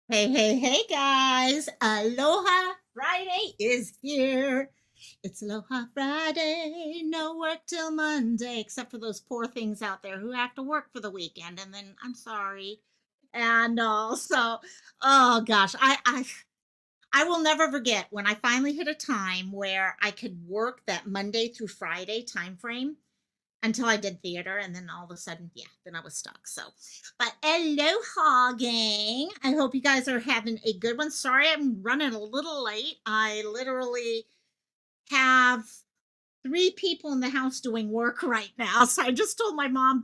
Hey, hey, hey, guys. Aloha Friday is here. It's Aloha Friday. No work till Monday, except for those poor things out there who have to work for the weekend. And then I'm sorry. And also, oh gosh, I will never forget when I finally hit a time where I could work that Monday through Friday time frame until I did theater, and then all of a sudden, yeah, then I was stuck. So, but aloha, gang. I hope you guys are having a good one. Sorry, I'm running a little late. I literally have three people in the house doing work right now. So I just told my mom,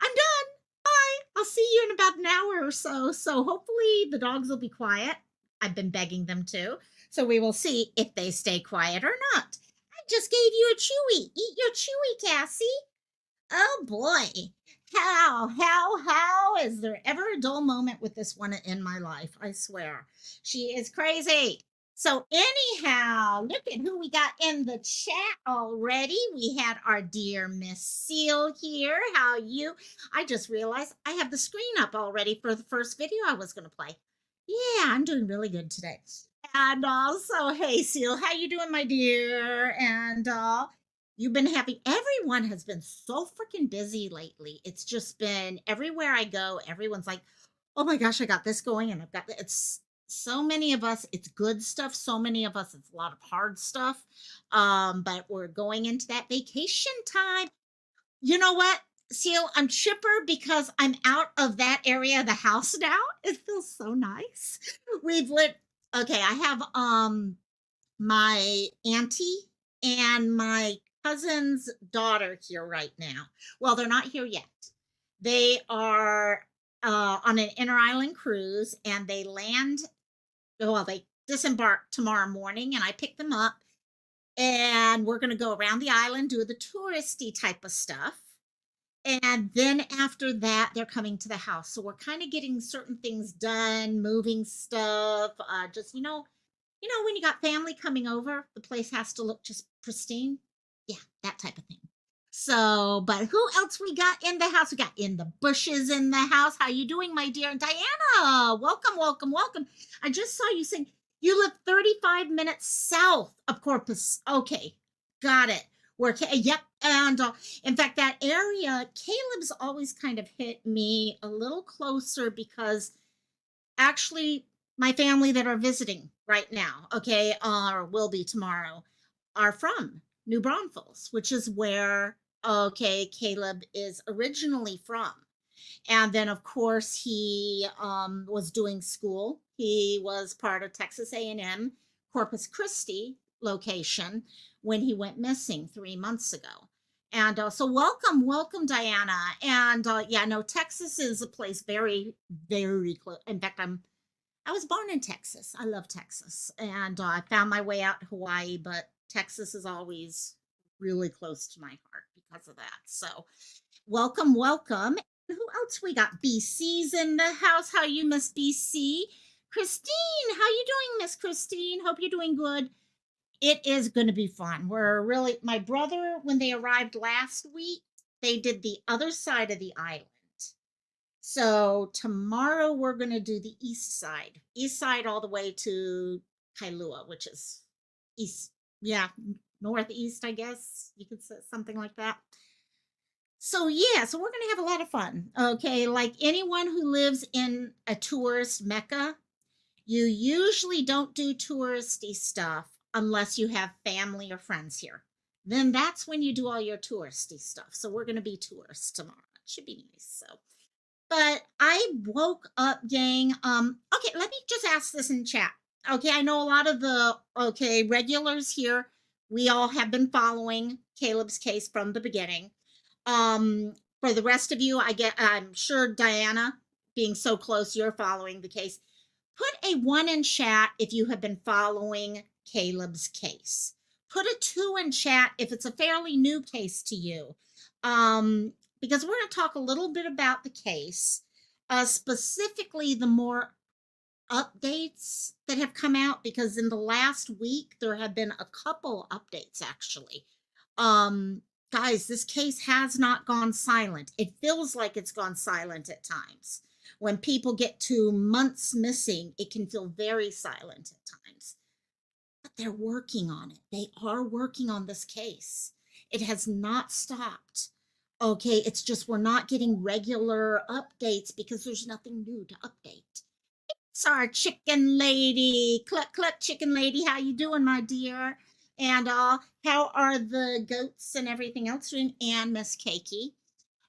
I'm done. Bye. I'll see you in about an hour or so. So hopefully the dogs will be quiet. I've been begging them to. So we will see if they stay quiet or not. I just gave you a chewy. Eat your chewy, Cassie. Oh boy. How is there ever a dull moment with this one in my life? I swear. She is crazy. So, anyhow, look at who we got in the chat already. We had our dear Miss Seal here. How you? I just realized I have the screen up already for the first video I was going to play. Yeah, I'm doing really good today. And also, hey Seal, how you doing, my dear? And you've been happy. Everyone has been so freaking busy lately. It's just been everywhere I go, everyone's like, oh my gosh, I got this going and I've got it's so many of us, it's good stuff. So many of us, it's a lot of hard stuff. But we're going into that vacation time. You know what? Seal, I'm chipper because I'm out of that area of the house now. It feels so nice. We've lit okay, I have my auntie and my cousin's daughter here right now. Well, they're not here yet. They are on an inter island cruise and they land, well, they disembark tomorrow morning and I pick them up and we're going to go around the island, do the touristy type of stuff. And then after that, they're coming to the house. So we're kind of getting certain things done, moving stuff, just, when you got family coming over, the place has to look just pristine. Yeah, that type of thing. So, but who else we got in the house? We got in the bushes in the house. How you doing, my dear? And Diana, welcome, welcome, welcome. I just saw you saying you live 35 minutes south of Corpus. Okay, got it. Yep. And in fact, that area, Caleb's always kind of hit me a little closer because actually my family that are visiting right now, okay, or will be tomorrow, are from New Braunfels, which is where, okay, Caleb is originally from. And then of course he was doing school. He was part of Texas A&M Corpus Christi location when he went missing 3 months ago. And so welcome Diana. And yeah, no, Texas is a place very, very close. In fact, I was born in Texas. I love Texas. And I found my way out to Hawaii, but Texas is always really close to my heart because of that. So, welcome. Who else we got? BC's in the house. How you, Miss BC? Christine, how you doing, Miss Christine? Hope you're doing good. It is going to be fun. We're really, my brother, when they arrived last week, they did the other side of the island. So tomorrow we're going to do the east side all the way to Kailua, which is east, yeah, northeast, I guess you could say something like that. So yeah, so we're going to have a lot of fun. Okay, like anyone who lives in a tourist mecca, you usually don't do touristy stuff unless you have family or friends here. Then that's when you do all your touristy stuff. So we're going to be tourists tomorrow. It should be nice. So but I woke up, gang. Okay, let me just ask this in chat. Okay, I know a lot of the regulars here. We all have been following Caleb's case from the beginning. For the rest of you, I'm sure Diana, being so close, you're following the case. Put a 1 in chat if you have been following Caleb's case. Put a 2 in chat if it's a fairly new case to you. Because we're going to talk a little bit about the case, specifically the more updates that have come out, because in the last week there have been a couple updates actually. Guys, this case has not gone silent. It feels like it's gone silent at times When people get to months missing, it can feel very silent at times. But they're working on it. They are working on this case. It has not stopped. Okay, it's just we're not getting regular updates because there's nothing new to update. It's our chicken lady. Cluck cluck chicken lady. How you doing, my dear? And how are the goats and everything else doing? And Miss Cakey.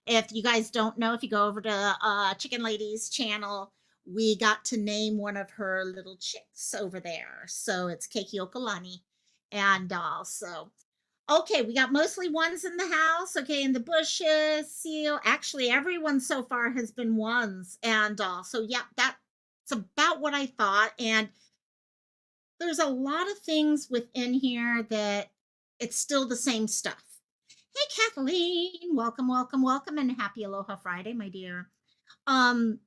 If you guys don't know, if you go over to Chicken Lady's channel, we got to name one of her little chicks over there. So it's Keiki Okalani. And so, okay, we got mostly ones in the house. Okay, in the bushes, seal. Actually, everyone so far has been ones. And so, yeah, that's about what I thought. And there's a lot of things within here that it's still the same stuff. Hey, Kathleen, welcome, welcome, welcome, and happy Aloha Friday, my dear. Um,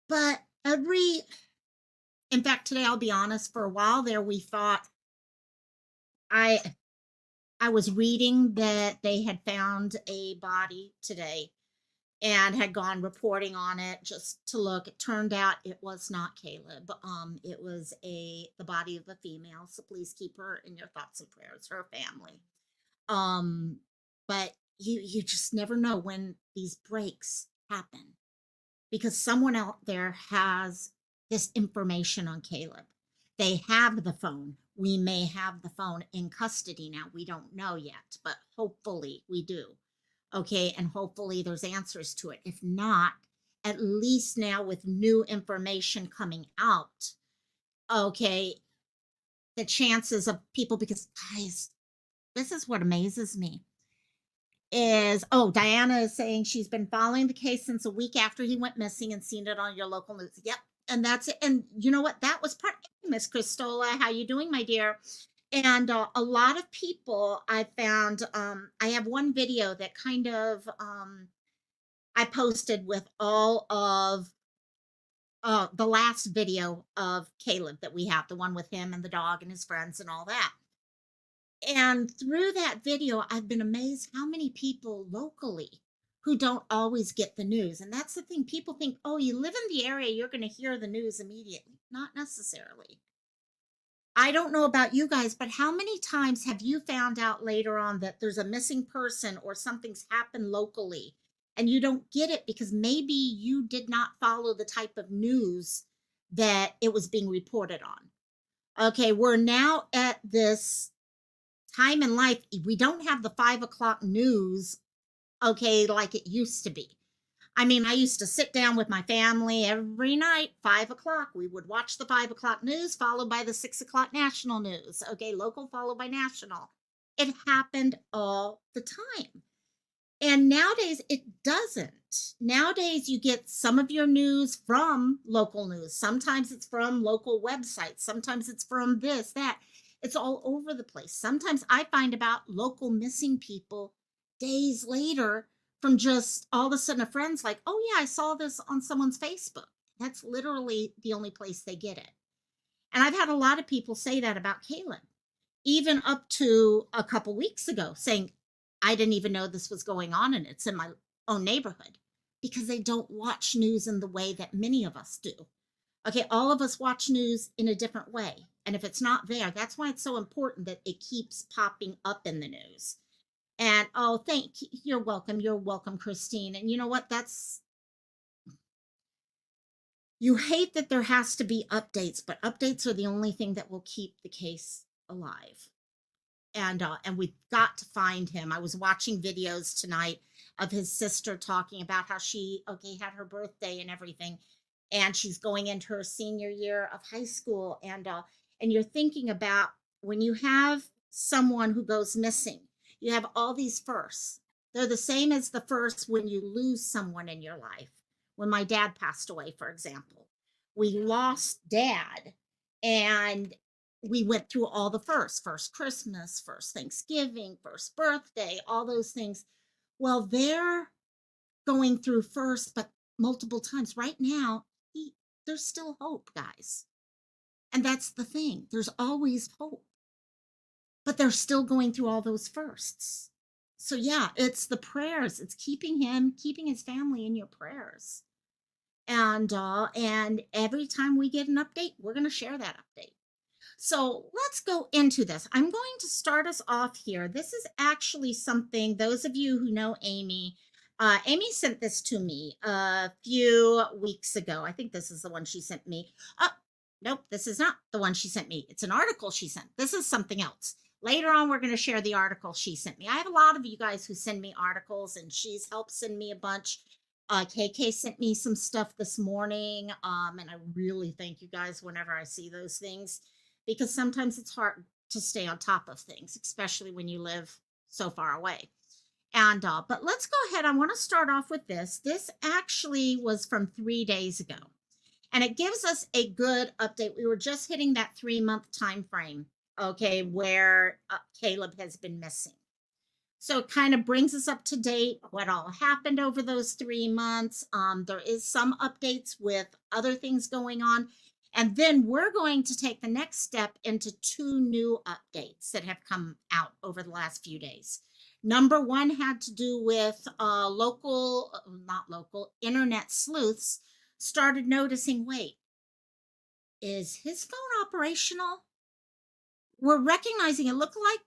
but in fact, today, I'll be honest, for a while there, we thought I I was reading that they had found a body today and had gone reporting on it just to look. It turned out it was not Caleb. It was the body of a female. So please keep her in your thoughts and prayers, her family. Um, but you just never know when these breaks happen because someone out there has this information on Caleb. They have the phone. We may have the phone in custody now. We don't know yet, but hopefully we do. Okay, and hopefully there's answers to it. If not, at least now with new information coming out, okay, the chances of people, because guys, this is what amazes me is, oh, Diana is saying she's been following the case since a week after he went missing and seen it on your local news. Yep. And that's it. And you know what? That was part of Miss Cristola. How you doing, my dear? And a lot of people I found, I have one video that kind of I posted with all of the last video of Caleb that we have, the one with him and the dog and his friends and all that. And through that video, I've been amazed how many people locally who don't always get the news. And that's the thing. People think, oh, you live in the area, you're going to hear the news immediately. Not necessarily. I don't know about you guys, but how many times have you found out later on that there's a missing person or something's happened locally and you don't get it because maybe you did not follow the type of news that it was being reported on? Okay, we're now at this time in life, we don't have the 5 o'clock news, okay, like it used to be. I mean, I used to sit down with my family every night, 5 o'clock. We would watch the 5 o'clock news, followed by the 6 o'clock national news. Okay, local followed by national. It happened all the time. And nowadays, it doesn't. Nowadays, you get some of your news from local news. Sometimes it's from local websites. Sometimes it's from this, that. It's all over the place. Sometimes I find about local missing people days later from just all of a sudden a friend's like, oh, yeah, I saw this on someone's Facebook. That's literally the only place they get it. And I've had a lot of people say that about Caleb, even up to a couple weeks ago, saying, I didn't even know this was going on and it's in my own neighborhood because they don't watch news in the way that many of us do. Okay, all of us watch news in a different way. And if it's not there, that's why it's so important that it keeps popping up in the news. And oh, thank you. You're welcome. You're welcome, Christine. And you know what? You hate that there has to be updates, but updates are the only thing that will keep the case alive. And we've got to find him. I was watching videos tonight of his sister talking about how she had her birthday and everything, and she's going into her senior year of high school, and you're thinking about when you have someone who goes missing, you have all these firsts. They're the same as the first when you lose someone in your life. When my dad passed away, for example, we lost dad, and we went through all the first Christmas, first Thanksgiving, first birthday, all those things. Well, they're going through first, but multiple times. Right now, there's still hope, guys. And that's the thing. There's always hope. But they're still going through all those firsts. So yeah, it's the prayers. It's keeping his family in your prayers. And every time we get an update, we're going to share that update. So let's go into this. I'm going to start us off here. This is actually something, those of you who know Amy, Amy sent this to me a few weeks ago. I think this is the one she sent me. Oh, nope, this is not the one she sent me. It's an article she sent. This is something else. Later on, we're going to share the article she sent me. I have a lot of you guys who send me articles, and she's helped send me a bunch. KK sent me some stuff this morning, and I really thank you guys whenever I see those things, because sometimes it's hard to stay on top of things, especially when you live so far away. And but let's go ahead. I want to start off with this. This actually was from 3 days ago, and it gives us a good update. We were just hitting that 3-month time frame, okay, where Caleb has been missing. So it kind of brings us up to date, what all happened over those 3 months. There is some updates with other things going on. And then we're going to take the next step into 2 new updates that have come out over the last few days. Number 1 had to do with internet sleuths started noticing, wait, is his phone operational? We're recognizing it looked like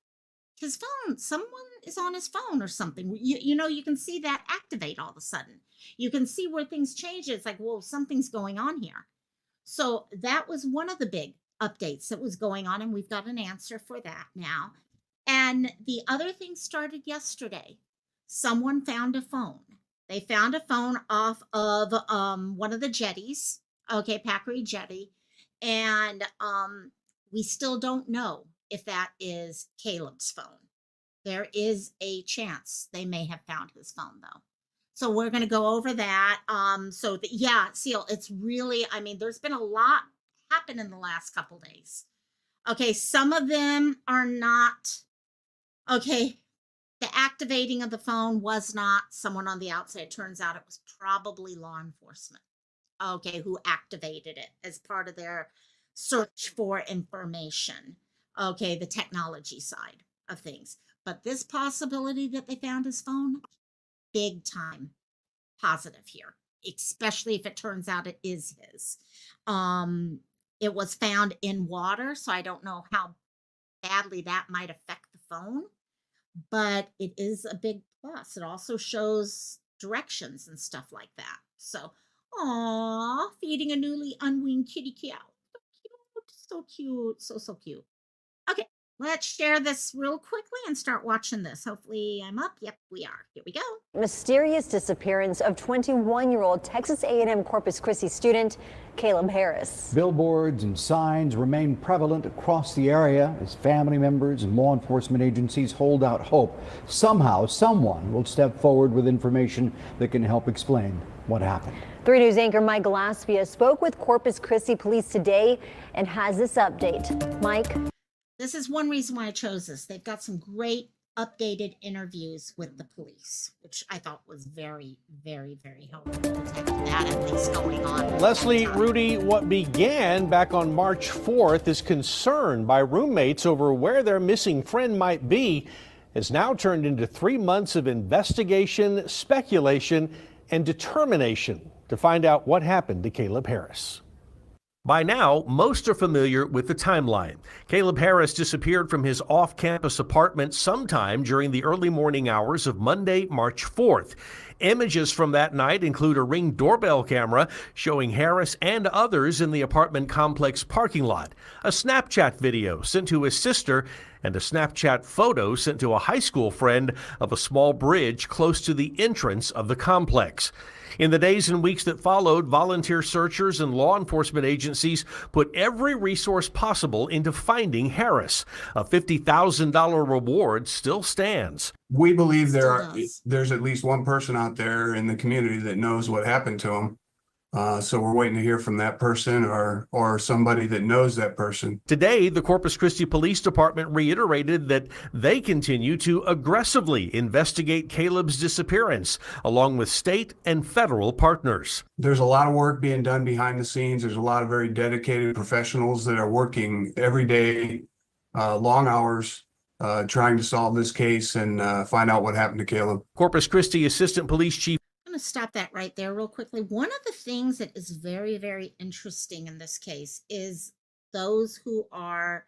his phone, someone is on his phone or something. You know, you can see that activate all of a sudden. You can see where things change. It's like, whoa, something's going on here. So that was one of the big updates that was going on, and we've got an answer for that now. And the other thing started yesterday. Someone found a phone. They found a phone off of one of the jetties, okay, Packery Jetty, and we still don't know if that is Caleb's phone. There is a chance they may have found his phone, though. So we're going to go over that. Yeah, Seal, it's really, I mean, there's been a lot happen in the last couple days. Okay, some of them are not, okay, the activating of the phone was not someone on the outside. It turns out it was probably law enforcement, okay, who activated it as part of their search for information. Okay, the technology side of things. But this possibility that they found his phone, big time positive here, especially if it turns out it is his. It was found in water, so I don't know how badly that might affect the phone, but it is a big plus. It also shows directions and stuff like that. So, aw, feeding a newly unweaned kitty cat. So cute, so cute. Okay, let's share this real quickly and start watching this. Hopefully I'm up. Yep, we are. Here we go. Mysterious disappearance of 21-year-old Texas A&M Corpus Christi student Caleb Harris. Billboards and signs remain prevalent across the area as family members and law enforcement agencies hold out hope. Somehow, someone will step forward with information that can help explain what happened. 3 News anchor Mike Gillespie spoke with Corpus Christi police today and has this update. Mike? This is one reason why I chose this. They've got some great updated interviews with the police, which I thought was very, very, very helpful to have that at least going on. Leslie, Rudy, what began back on March 4th is concern by roommates over where their missing friend might be has now turned into 3 months of investigation, speculation, and determination to find out what happened to Caleb Harris. By now, most are familiar with the timeline. Caleb Harris disappeared from his off-campus apartment sometime during the early morning hours of Monday, March 4th. Images from that night include a Ring doorbell camera showing Harris and others in the apartment complex parking lot, a Snapchat video sent to his sister, and a Snapchat photo sent to a high school friend of a small bridge close to the entrance of the complex. In the days and weeks that followed, volunteer searchers and law enforcement agencies put every resource possible into finding Harris. A $50,000 reward still stands. We believe there's at least one person out there in the community that knows what happened to him. So we're waiting to hear from that person or somebody that knows that person. Today, the Corpus Christi Police Department reiterated that they continue to aggressively investigate Caleb's disappearance, along with state and federal partners. There's a lot of work being done behind the scenes. There's a lot of very dedicated professionals that are working every day, long hours, trying to solve this case and find out what happened to Caleb. Corpus Christi Assistant Police Chief. Let want to stop that right there real quickly. One of the things that is very, very interesting in this case is those who are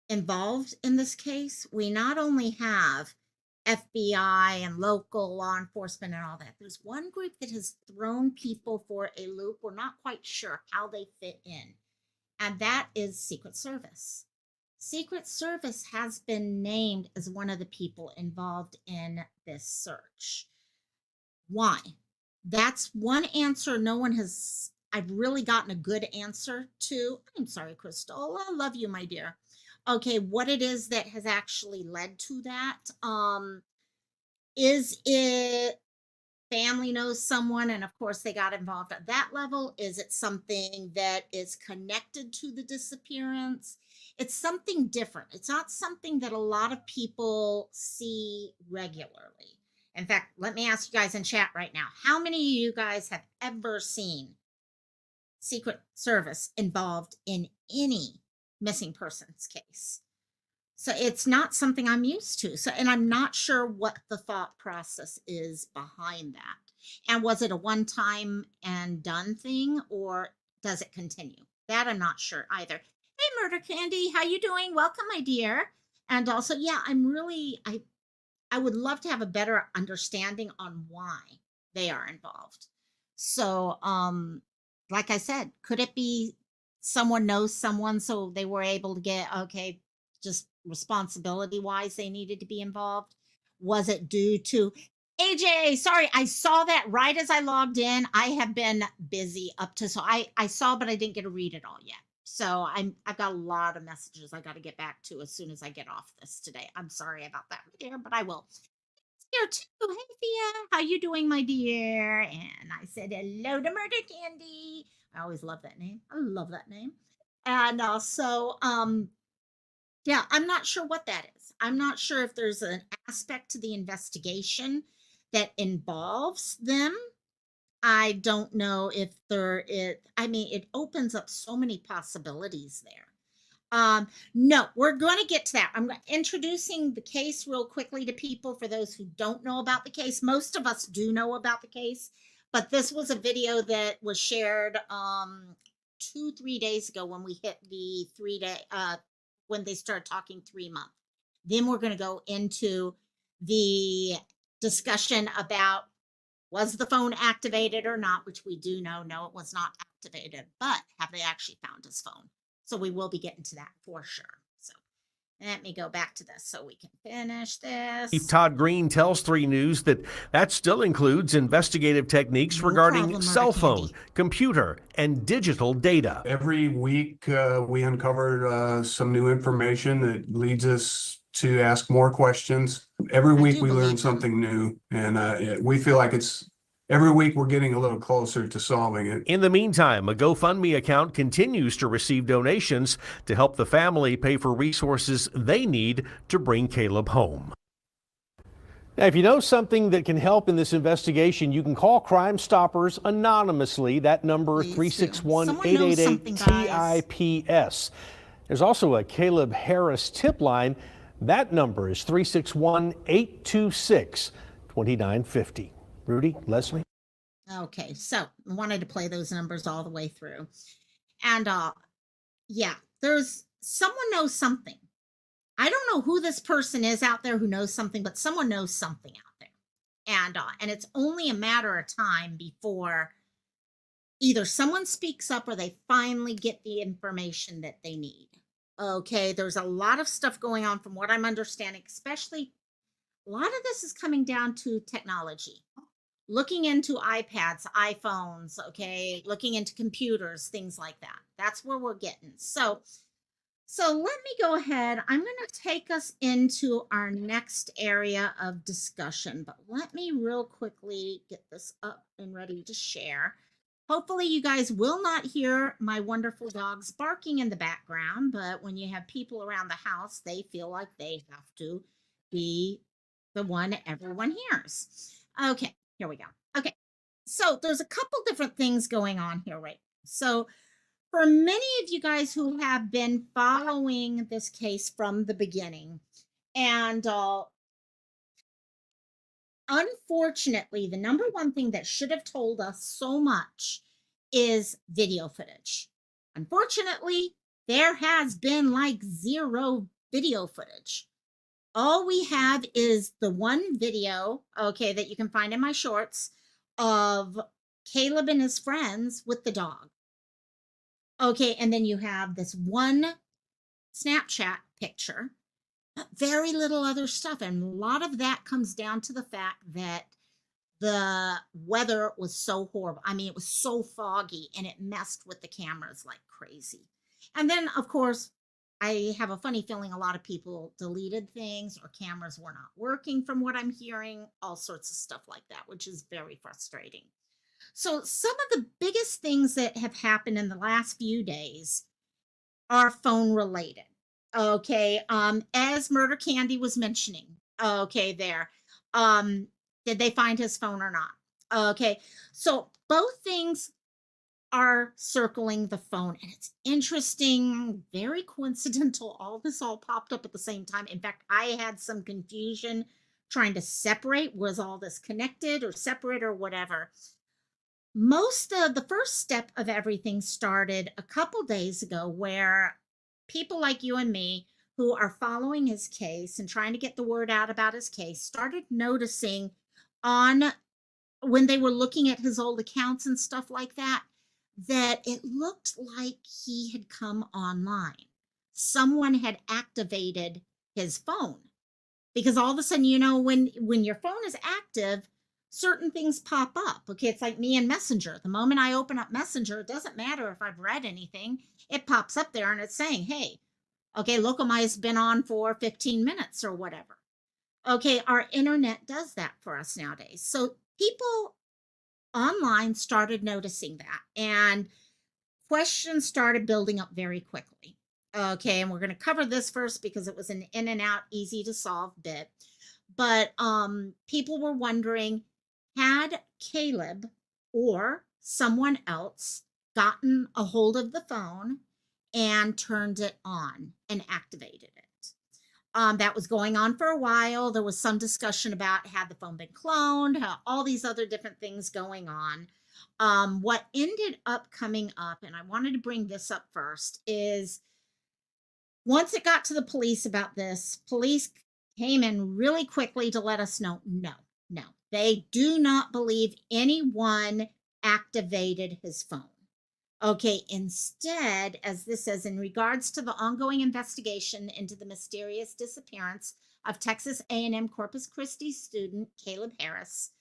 involved in this case. We not only have FBI and local law enforcement and all that. There's one group that has thrown people for a loop. We're not quite sure how they fit in, and that is Secret Service. Secret Service has been named as one of the people involved in this search. Why? That's one answer no one has, I've really gotten a good answer to. I'm sorry, Crystal. I love you, my dear. Okay, what it is that has actually led to that. Is it family knows someone and of course they got involved at that level? Is it something that is connected to the disappearance? It's something different. It's not something that a lot of people see regularly. In fact, let me ask you guys in chat right now, how many of you guys have ever seen Secret Service involved in any missing persons case? So it's not something I'm used to. So, and I'm not sure what the thought process is behind that. And was it a one-time and done thing, or does it continue? That I'm not sure either. Hey, Murder Candy, how you doing? Welcome, my dear. And also, yeah, I would love to have a better understanding on why they are involved. So, like I said, could it be someone knows someone, so they were able to get, okay, just responsibility wise, they needed to be involved? Was it due to AJ? Sorry, I saw that right as I logged in. I have been busy up to, so I saw, but I didn't get to read it all yet. So I've got a lot of messages I got to get back to as soon as I get off this today. I'm sorry about that, dear, but I will. Here too. Hey, Thea, how you doing, my dear? And I said hello to Murder Candy. I always love that name. I love that name. And also, yeah, I'm not sure what that is. I'm not sure if there's an aspect to the investigation that involves them. I don't know if there is. I mean, it opens up so many possibilities there. No, we're going to get to that. I'm introducing the case real quickly to people for those who don't know about the case. Most of us do know about the case, but this was a video that was shared 2-3 days ago when we hit the 3-day when they started talking 3 month. Then we're going to go into the discussion about was the phone activated or not, which we do know, no, it was not activated, but have they actually found his phone? So we will be getting to that for sure. So let me go back to this so we can finish this. Chief Todd Green tells 3 News that still includes investigative techniques regarding problem, cell Murder phone, Candy. computer, and digital data. Every week, we uncovered some new information that leads us to ask more questions. Every I week do we learn believe them. something new, and we feel like every week we're getting a little closer to solving it. In the meantime, a GoFundMe account continues to receive donations to help the family pay for resources they need to bring Caleb home. Now, if you know something that can help in this investigation, you can call Crime Stoppers anonymously. That number, Please do. 361-888-TIPS. There's also a Caleb Harris tip line. That number is 361-826-2950. Rudy, Leslie? Okay, so I wanted to play those numbers all the way through. And yeah, there's someone knows something. I don't know who this person is out there who knows something, but someone knows something out there. And it's only a matter of time before either someone speaks up or they finally get the information that they need. Okay, there's a lot of stuff going on from what I'm understanding, especially a lot of this is coming down to technology. Looking into iPads, iPhones, okay, looking into computers, things like that. That's where we're getting. So let me go ahead. I'm going to take us into our next area of discussion, but let me real quickly get this up and ready to share. Hopefully you guys will not hear my wonderful dogs barking in the background, but when you have people around the house, they feel like they have to be the one everyone hears. Okay, here we go. Okay, so there's a couple different things going on here, right? So for many of you guys who have been following this case from the beginning, and unfortunately, the number one thing that should have told us so much is video footage. Unfortunately, there has been like zero video footage. All we have is the one video, okay, that you can find in my shorts of Caleb and his friends with the dog. Okay, and then you have this one Snapchat picture, but very little other stuff. And a lot of that comes down to the fact that the weather was so horrible. I mean, it was so foggy and it messed with the cameras like crazy. And then, of course, I have a funny feeling a lot of people deleted things or cameras were not working from what I'm hearing, all sorts of stuff like that, which is very frustrating. So, some of the biggest things that have happened in the last few days are phone related. Okay. As Murder Candy was mentioning, okay, there. Um, did they find his phone or not? Okay. So both things are circling the phone. And it's interesting, very coincidental. All this all popped up at the same time. In fact, I had some confusion trying to separate, was all this connected or separate or whatever. Most of the first step of everything started a couple days ago, where people like you and me who are following his case and trying to get the word out about his case started noticing on when they were looking at his old accounts and stuff like that, that it looked like he had come online. Someone had activated his phone, because all of a sudden, when your phone is active, certain things pop up. Okay, it's like me and Messenger. The moment I open up Messenger, it doesn't matter if I've read anything, it pops up there and it's saying, hey, okay, Locomai's been on for 15 minutes or whatever. Okay, our internet does that for us nowadays. So people online started noticing that, and questions started building up very quickly. Okay, and we're going to cover this first because it was an in and out, easy to solve bit. But people were wondering, had Caleb or someone else gotten a hold of the phone and turned it on and activated it? That was going on for a while. There was some discussion about, had the phone been cloned, all these other different things going on. What ended up coming up, and I wanted to bring this up first, is once it got to the police about this, police came in really quickly to let us know, no, they do not believe anyone activated his phone. Okay, instead, as this says, in regards to the ongoing investigation into the mysterious disappearance of Texas A&M Corpus Christi student Caleb Harris,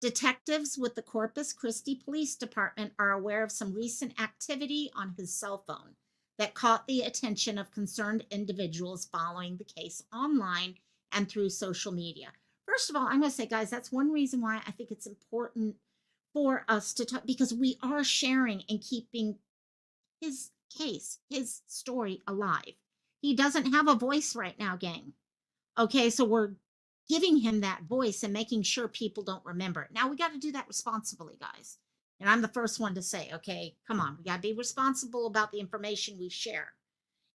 detectives with the Corpus Christi Police Department are aware of some recent activity on his cell phone that caught the attention of concerned individuals following the case online and through social media. First of all, I'm going to say, guys, that's one reason why I think it's important for us to talk, because we are sharing and keeping his case, his story alive. He doesn't have a voice right now, gang. Okay, so we're giving him that voice and making sure people don't remember it. Now, we got to do that responsibly, guys. And I'm the first one to say, okay, come on, we got to be responsible about the information we share.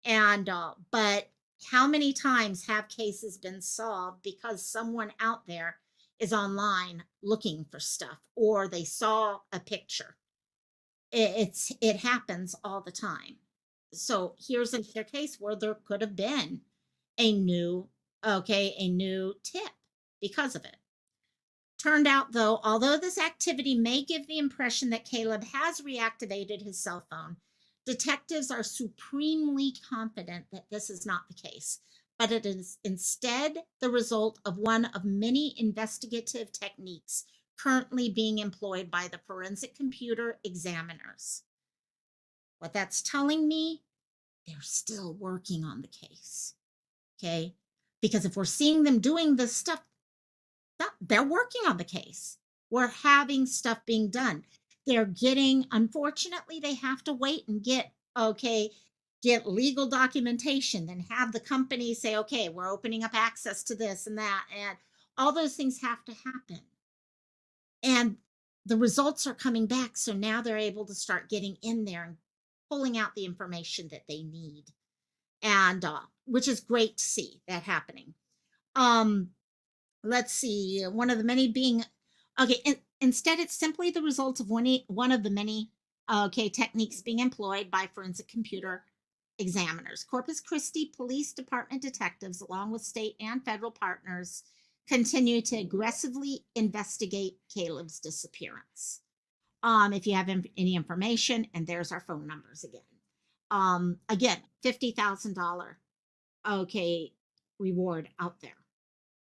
And, but how many times have cases been solved because someone out there is online looking for stuff, or they saw a picture? It happens all the time. So here's a case where there could have been a new tip because of it. Turned out, though, although this activity may give the impression that Caleb has reactivated his cell phone, detectives are supremely confident that this is not the case, but it is instead the result of one of many investigative techniques currently being employed by the forensic computer examiners. What that's telling me, they're still working on the case. Okay? Because if we're seeing them doing this stuff, they're working on the case. We're having stuff being done. They're getting, unfortunately, they have to wait and get legal documentation, then have the company say, okay, we're opening up access to this and that, and all those things have to happen. And the results are coming back, so now they're able to start getting in there and pulling out the information that they need, and which is great to see that happening. let's see, one of the many being okay. Instead, it's simply the result of one of the many techniques being employed by forensic computer examiners. Corpus Christi Police Department detectives, along with state and federal partners, continue to aggressively investigate Caleb's disappearance. If you have any information, and there's our phone numbers again. Again, $50,000 reward out there.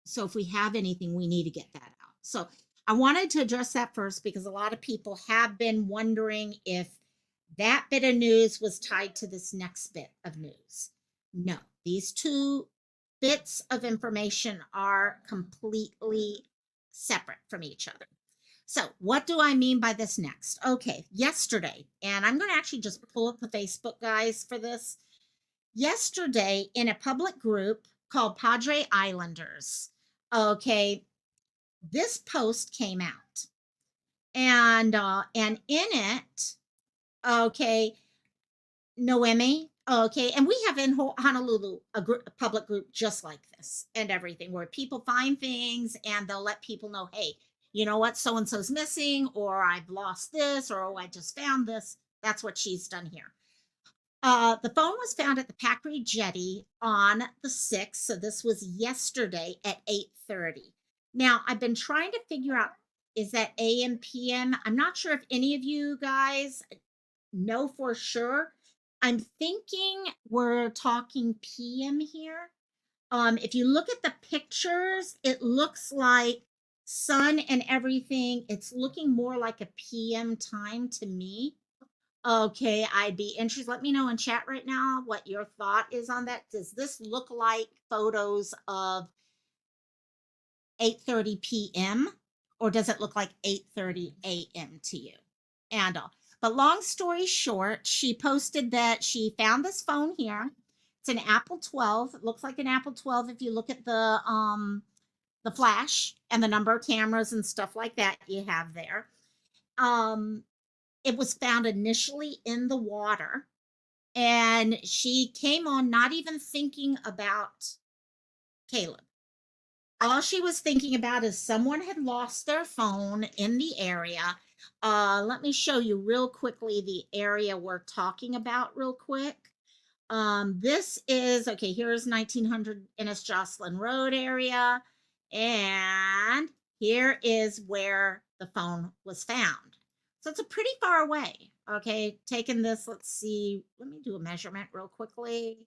So if we have anything, we need to get that out. So I wanted to address that first because a lot of people have been wondering if that bit of news was tied to this next bit of news. No, these two bits of information are completely separate from each other. So what do I mean by this next? Okay, yesterday, and I'm going to actually just pull up the Facebook guys for this. Yesterday, in a public group called Padre Islanders, this post came out, and in it, Noemi, and we have in Honolulu a public group just like this and everything, where people find things and they'll let people know, hey, you know what, so and so's missing, or I've lost this, or oh, I just found this. That's what she's done here. The phone was found at the Packery Jetty on the 6th, so this was yesterday at 8:30. Now, I've been trying to figure out, is that AM, PM? I'm not sure if any of you guys know for sure. I'm thinking we're talking PM here. If you look at the pictures, it looks like sun and everything. It's looking more like a PM time to me. Okay, I'd be interested. Let me know in chat right now what your thought is on that. Does this look like photos of 8:30 p.m. or does it look like 8:30 a.m. to you? And but long story short, she posted that she found this phone here. It's an Apple 12. It looks like an Apple 12 if you look at the flash and the number of cameras and stuff like that you have there. It was found initially in the water, and she came on not even thinking about Caleb. All she was thinking about is someone had lost their phone in the area. Let me show you real quickly the area we're talking about real quick. This is, here's 1900 Ennis Jocelyn Road area, and here is where the phone was found. So it's a pretty far away. Taking this, let's see, let me do a measurement real quickly.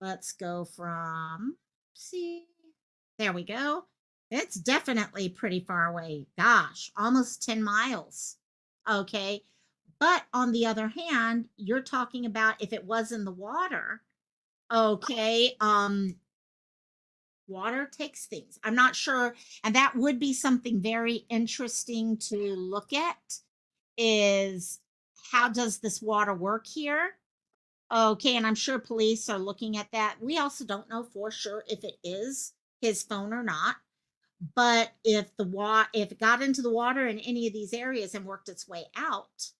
Let's go from, there we go. It's definitely pretty far away. Gosh, almost 10 miles. But on the other hand, you're talking about if it was in the water, water takes things. I'm not sure. And that would be something very interesting to look at, is how does this water work here? And I'm sure police are looking at that. We also don't know for sure if it is his phone or not. But if it got into the water in any of these areas and worked its way out,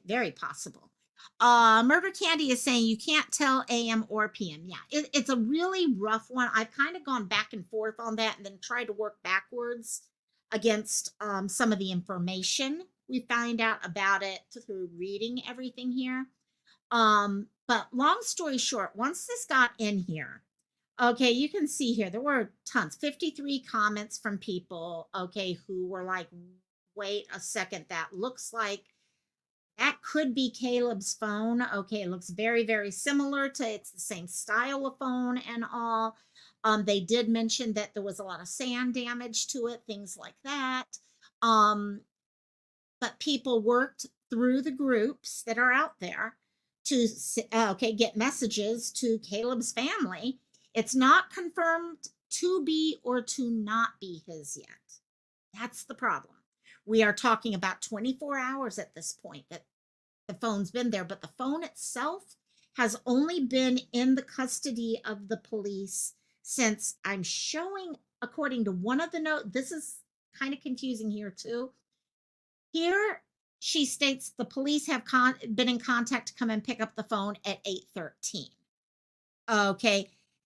very possible. Murder Candy is saying you can't tell AM or PM. Yeah, it's a really rough one. I've kind of gone back and forth on that and then tried to work backwards against some of the information we find out about it through reading everything here. But long story short, once this got in here, you can see here, there were tons, 53 comments from people, who were like, wait a second, that looks like that could be Caleb's phone. It looks very, very similar to, it's the same style of phone and all. They did mention that there was a lot of sand damage to it, things like that. But people worked through the groups that are out there to get messages to Caleb's family. It's not confirmed to be or to not be his yet. That's the problem. We are talking about 24 hours at this point that the phone's been there, but the phone itself has only been in the custody of the police since, I'm showing, according to one of the notes, this is kind of confusing here too. Here she states the police have been in contact to come and pick up the phone at 8:13.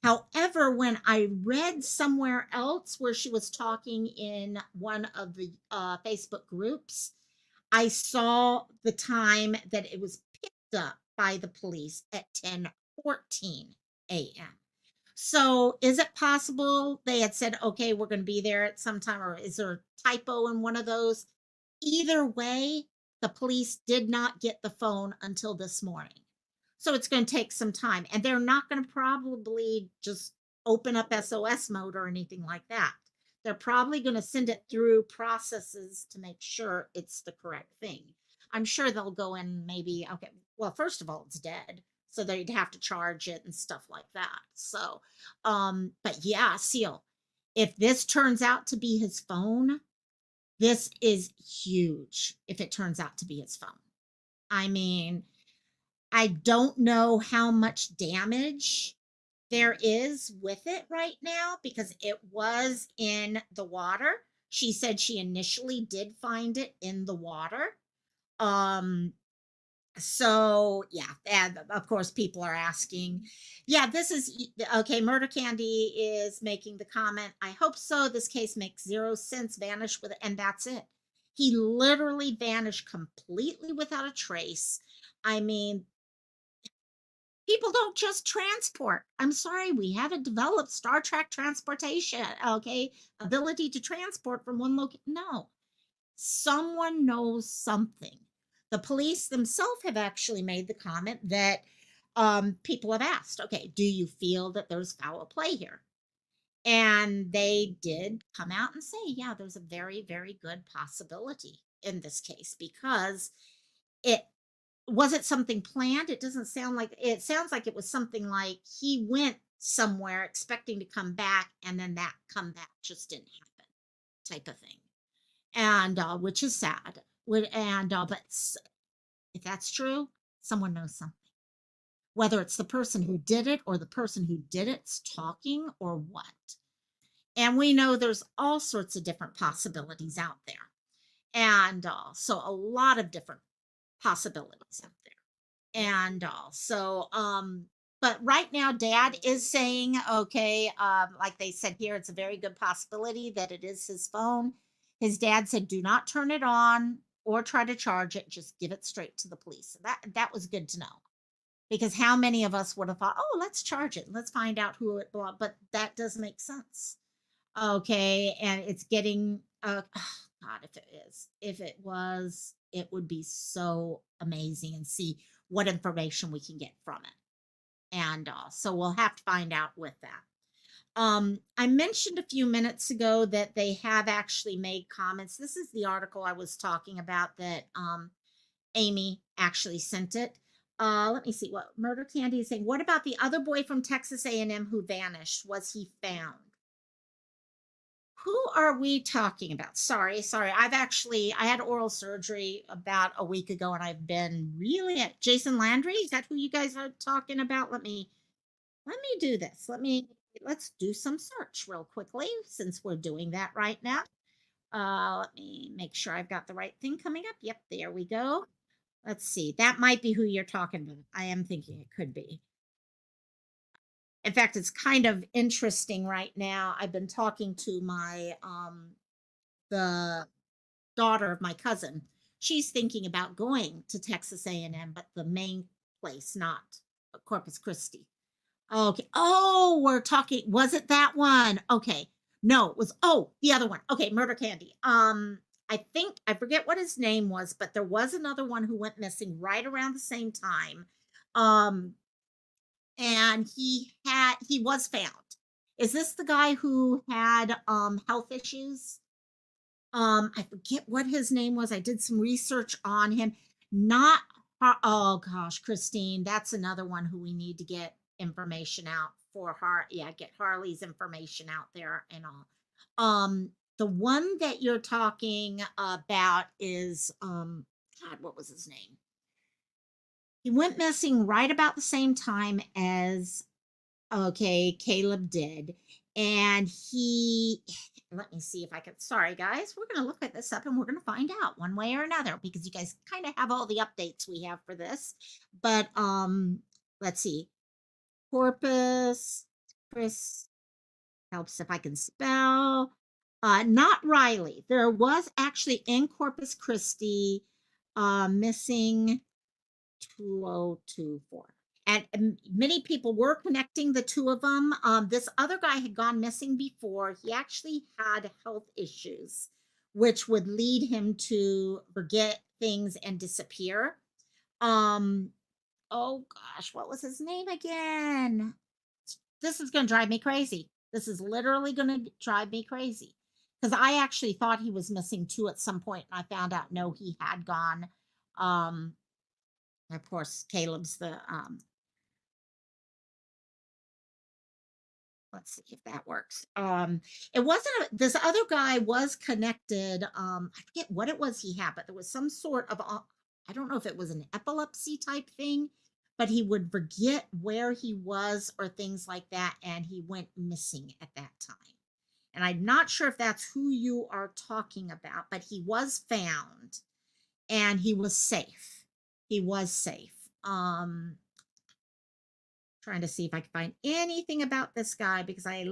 However, when I read somewhere else where she was talking in one of the Facebook groups, I saw the time that it was picked up by the police at 10:14 a.m. So is it possible they had said, okay, we're going to be there at some time, or is there a typo in one of those? Either way, the police did not get the phone until this morning. So it's going to take some time. And they're not going to probably just open up SOS mode or anything like that. They're probably going to send it through processes to make sure it's the correct thing. I'm sure they'll go in maybe, okay, well, first of all, it's dead. So they'd have to charge it and stuff like that. So, but yeah, Seal, if this turns out to be his phone, this is huge if it turns out to be his phone. I mean, I don't know how much damage there is with it right now because it was in the water. She said she initially did find it in the water. Um, so yeah, and of course people are asking, yeah, this is okay. Murder Candy is making the comment, I hope so. This case makes zero sense, vanish with it, and that's it. He literally vanished completely without a trace. I mean, people don't just transport. I'm sorry, we haven't developed Star Trek transportation, okay? Ability to transport from one location. No, someone knows something. The police themselves have actually made the comment that people have asked, okay, do you feel that there's foul play here? And they did come out and say, yeah, there's a very, very good possibility in this case because it was it something planned? It doesn't sound like it sounds like it was something like he went somewhere expecting to come back and then that comeback just didn't happen type of thing. And which is sad. If that's true, someone knows something. Whether it's the person who did it or the person who did it's talking or what. And we know there's all sorts of different possibilities out there. And so a lot of different possibilities out there. And but right now dad is saying, okay, like they said here, it's a very good possibility that it is his phone. His dad said, do not turn it on or try to charge it, just give it straight to the police. That was good to know, because how many of us would have thought, oh, let's charge it, let's find out who it belonged, but that does make sense. Okay, and it's getting God, if it was, it would be so amazing and see what information we can get from it. And so we'll have to find out with that. I mentioned a few minutes ago that they have actually made comments. This is the article I was talking about that Amy actually sent it. Let me see what Murder Candy is saying. What about the other boy from Texas A&M who vanished? Was he found? Who are we talking about? Sorry. I had oral surgery about a week ago and I've been really at Jason Landry. Is that who you guys are talking about? Let me do this. Let's do some search real quickly since we're doing that right now. Let me make sure I've got the right thing coming up. Yep, there we go. Let's see. That might be who you're talking about. I am thinking it could be. In fact, it's kind of interesting right now. I've been talking to my the daughter of my cousin. She's thinking about going to Texas A&M, but the main place, not Corpus Christi. Okay. Oh, we're talking. Was it that one? Okay. No, it was. Oh, the other one. Okay, Murder Candy. I think I forget what his name was, but there was another one who went missing right around the same time. Um, and he was found. Is this the guy who had health issues? I forget what his name was. I did some research on him. Not oh gosh, Christine, that's another one who we need to get information out for her. Yeah, get Harley's information out there and all. The one that you're talking about is God, what was his name? He went missing right about the same time as okay, Caleb did. And he, let me see if I can, sorry guys, we're going to look at this up and we're going to find out one way or another because you guys kind of have all the updates we have for this. But let's see. Corpus Chris helps if I can spell. Not Riley. There was actually in Corpus Christi missing 2024. And many people were connecting the two of them. This other guy had gone missing before. He actually had health issues, which would lead him to forget things and disappear. Oh gosh, what was his name again? This is going to drive me crazy. This is literally going to drive me crazy because I actually thought he was missing too at some point, and I found out no, he had gone. Um, of course, Caleb's the let's see if that works. It wasn't this other guy was connected. I forget what it was he had, but there was some sort of I don't know if it was an epilepsy type thing, but he would forget where he was or things like that, and he went missing at that time. And I'm not sure if that's who you are talking about, but he was found and he was safe. He was safe. Trying to see if I can find anything about this guy because I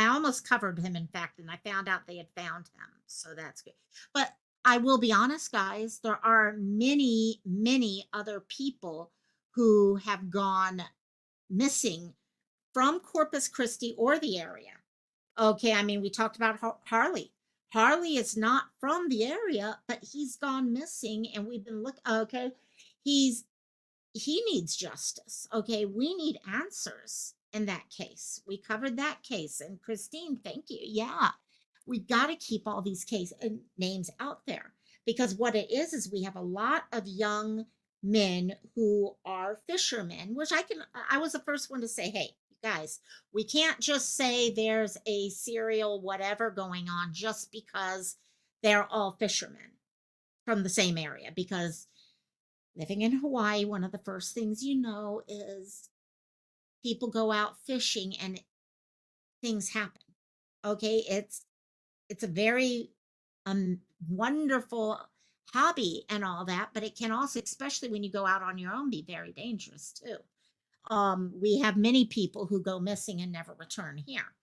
almost covered him, in fact, and I found out they had found him. So that's good. But I will be honest, guys, there are many, many other people who have gone missing from Corpus Christi or the area. Okay, I mean, we talked about Harley. Harley is not from the area, but he's gone missing, and we've been looking. Okay, he needs justice. Okay, we need answers in that case. We covered that case, and Christine, thank you. Yeah, we got to keep all these case names out there because what it is we have a lot of young men who are fishermen, which I was the first one to say, hey, guys, we can't just say there's a serial whatever going on just because they're all fishermen from the same area. Because living in Hawaii, one of the first things you know is people go out fishing and things happen. Okay, it's a very wonderful hobby and all that, but it can also, especially when you go out on your own, be very dangerous too. We have many people who go missing and never return here.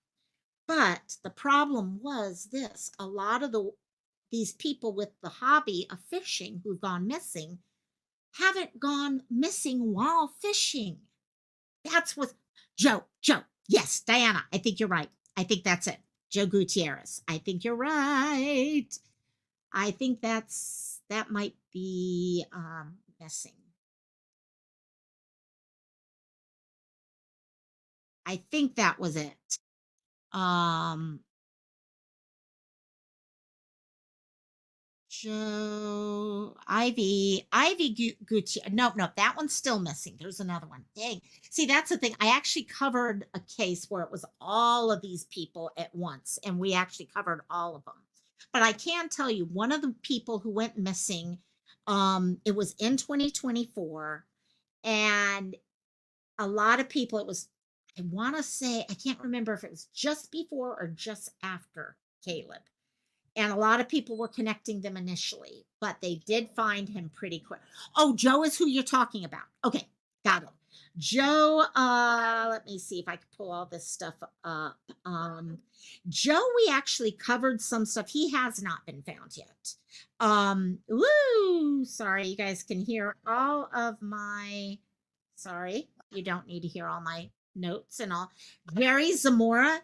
But the problem was this: a lot of these people with the hobby of fishing who've gone missing haven't gone missing while fishing. That's what Joe. Yes, Diana, I think you're right. I think that's it. Joe Gutierrez. I think you're right. I think that might be missing. I think that was it. Joe, Ivy Gucci. No, that one's still missing. There's another one. Dang. See, that's the thing. I actually covered a case where it was all of these people at once, and we actually covered all of them. But I can tell you, one of the people who went missing, it was in 2024, and a lot of people, I want to say, I can't remember if it was just before or just after Caleb. And a lot of people were connecting them initially, but they did find him pretty quick. Oh, Joe is who you're talking about. Okay, got it. Joe, let me see if I can pull all this stuff up. Joe, we actually covered some stuff. He has not been found yet. Sorry, you guys can hear all of my, sorry, you don't need to hear all my notes and all. Jerry Zamora.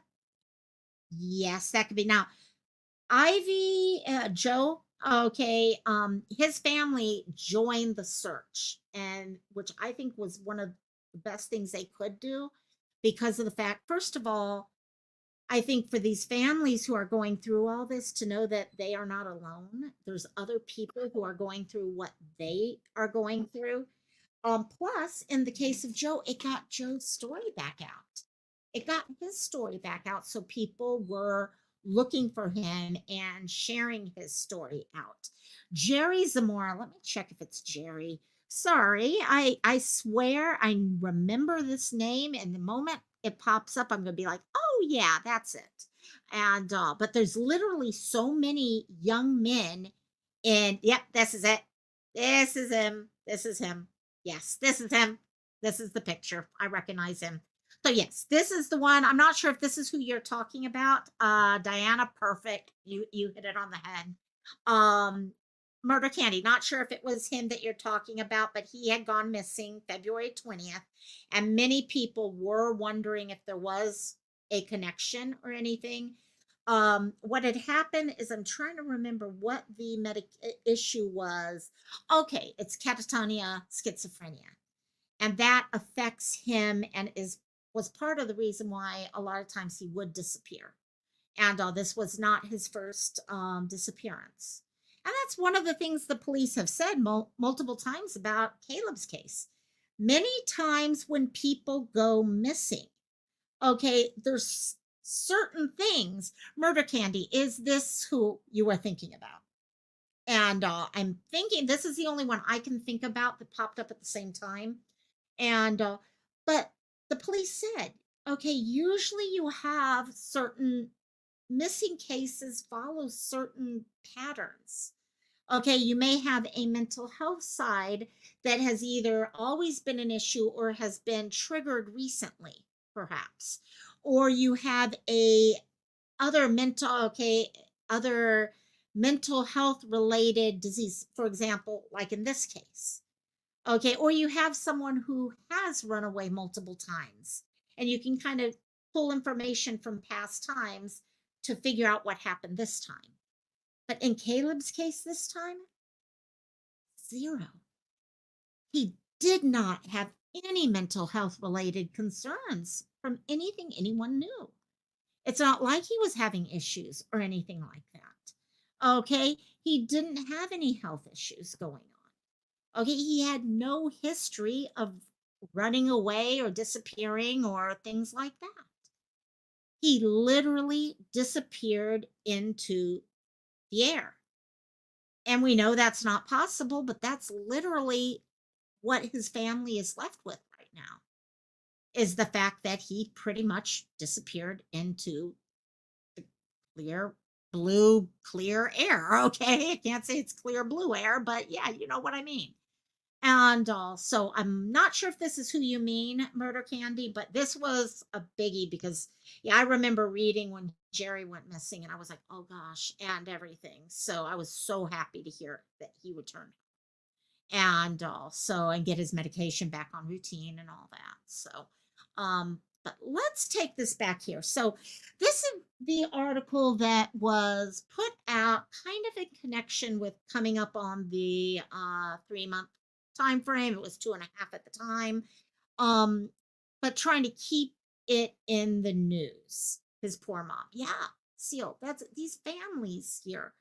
Yes, that could be. Now, Ivy, Joe, okay, his family joined the search, and which I think was one of the best things they could do because of the fact, first of all, I think for these families who are going through all this to know that they are not alone. There's other people who are going through what they are going through. Plus, in the case of Joe, it got Joe's story back out. It got his story back out, so people were looking for him and sharing his story out. Jerry Zamora, let me check if it's Jerry. Sorry, I swear I remember this name, and the moment it pops up, I'm going to be like, oh yeah, that's it. And but there's literally so many young men, and yep, this is it. This is him. This is him. Yes, this is him. This is the picture. I recognize him. So yes, this is the one. I'm not sure if this is who you're talking about. Diana, perfect. You hit it on the head. Um, Murder Candy. Not sure if it was him that you're talking about, but he had gone missing February 20th, and many people were wondering if there was a connection or anything. What had happened is I'm trying to remember what the issue was. Okay, it's catatonia, schizophrenia, and that affects him and is was part of the reason why a lot of times he would disappear. And this was not his first disappearance. And that's one of the things the police have said multiple times about Caleb's case. Many times when people go missing, okay, there's certain things. Murder Candy, is this who you were thinking about? And I'm thinking this is the only one I can think about that popped up at the same time. And but the police said, okay, usually you have certain missing cases follow certain patterns. Okay, you may have a mental health side that has either always been an issue or has been triggered recently, perhaps. Or you have a other mental health related disease, for example, like in this case. Okay, or you have someone who has run away multiple times, and you can kind of pull information from past times to figure out what happened this time. But in Caleb's case this time, zero. He did not have any mental health related concerns from anything anyone knew. It's not like he was having issues or anything like that. Okay, he didn't have any health issues going on. Okay, he had no history of running away or disappearing or things like that. He literally disappeared into the air. And we know that's not possible, but that's literally what his family is left with right now, is the fact that he pretty much disappeared into the clear blue, clear air. Okay, I can't say it's clear blue air, but yeah, you know what I mean. And so I'm not sure if this is who you mean, Murder Candy, but this was a biggie because, yeah, I remember reading when Jerry went missing and I was like, oh gosh, and everything. So I was so happy to hear that he returned and and get his medication back on routine and all that. So, but let's take this back here. So this is the article that was put out kind of in connection with coming up on the 3 month time frame. It was 2.5 at the time. But trying to keep it in the news. His poor mom. Yeah, Seal. That's these families here.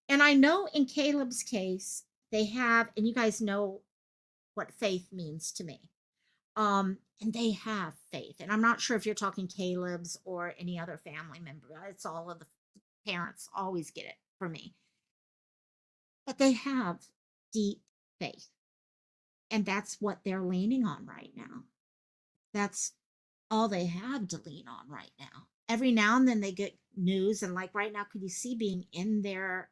And I know in Caleb's case, they have, and you guys know what faith means to me. And they have faith. And I'm not sure if you're talking Caleb's or any other family member. It's all of the parents always get it for me. But they have deep faith. And that's what they're leaning on right now. That's all they have to lean on right now. Every now and then they get news, and like right now, could you see being in their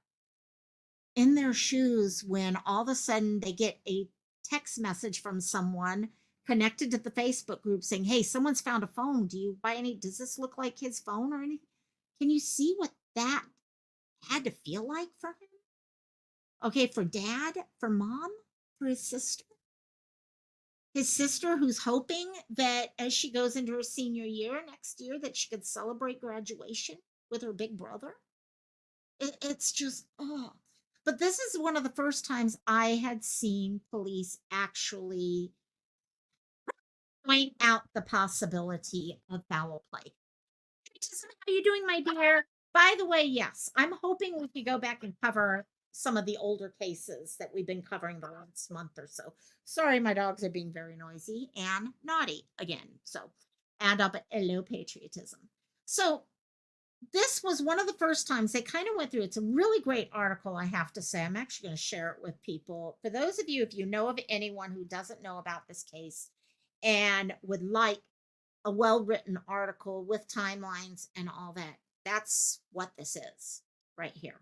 shoes when all of a sudden they get a text message from someone connected to the Facebook group saying, hey, someone's found a phone. Does this look like his phone or anything? Can you see what that had to feel like for him? Okay, for dad, for mom, for his sister. His sister, who's hoping that as she goes into her senior year next year, that she could celebrate graduation with her big brother. It's just, oh. But this is one of the first times I had seen police actually point out the possibility of foul play. How are you doing, my dear? By the way, yes, I'm hoping we could go back and cover some of the older cases that we've been covering the last month or so. Sorry, my dogs are being very noisy and naughty again. So, and up at low patriotism. So, this was one of the first times they kind of went through. It's a really great article, I have to say. I'm actually going to share it with people. For those of you, if you know of anyone who doesn't know about this case and would like a well-written article with timelines and all that, that's what this is right here.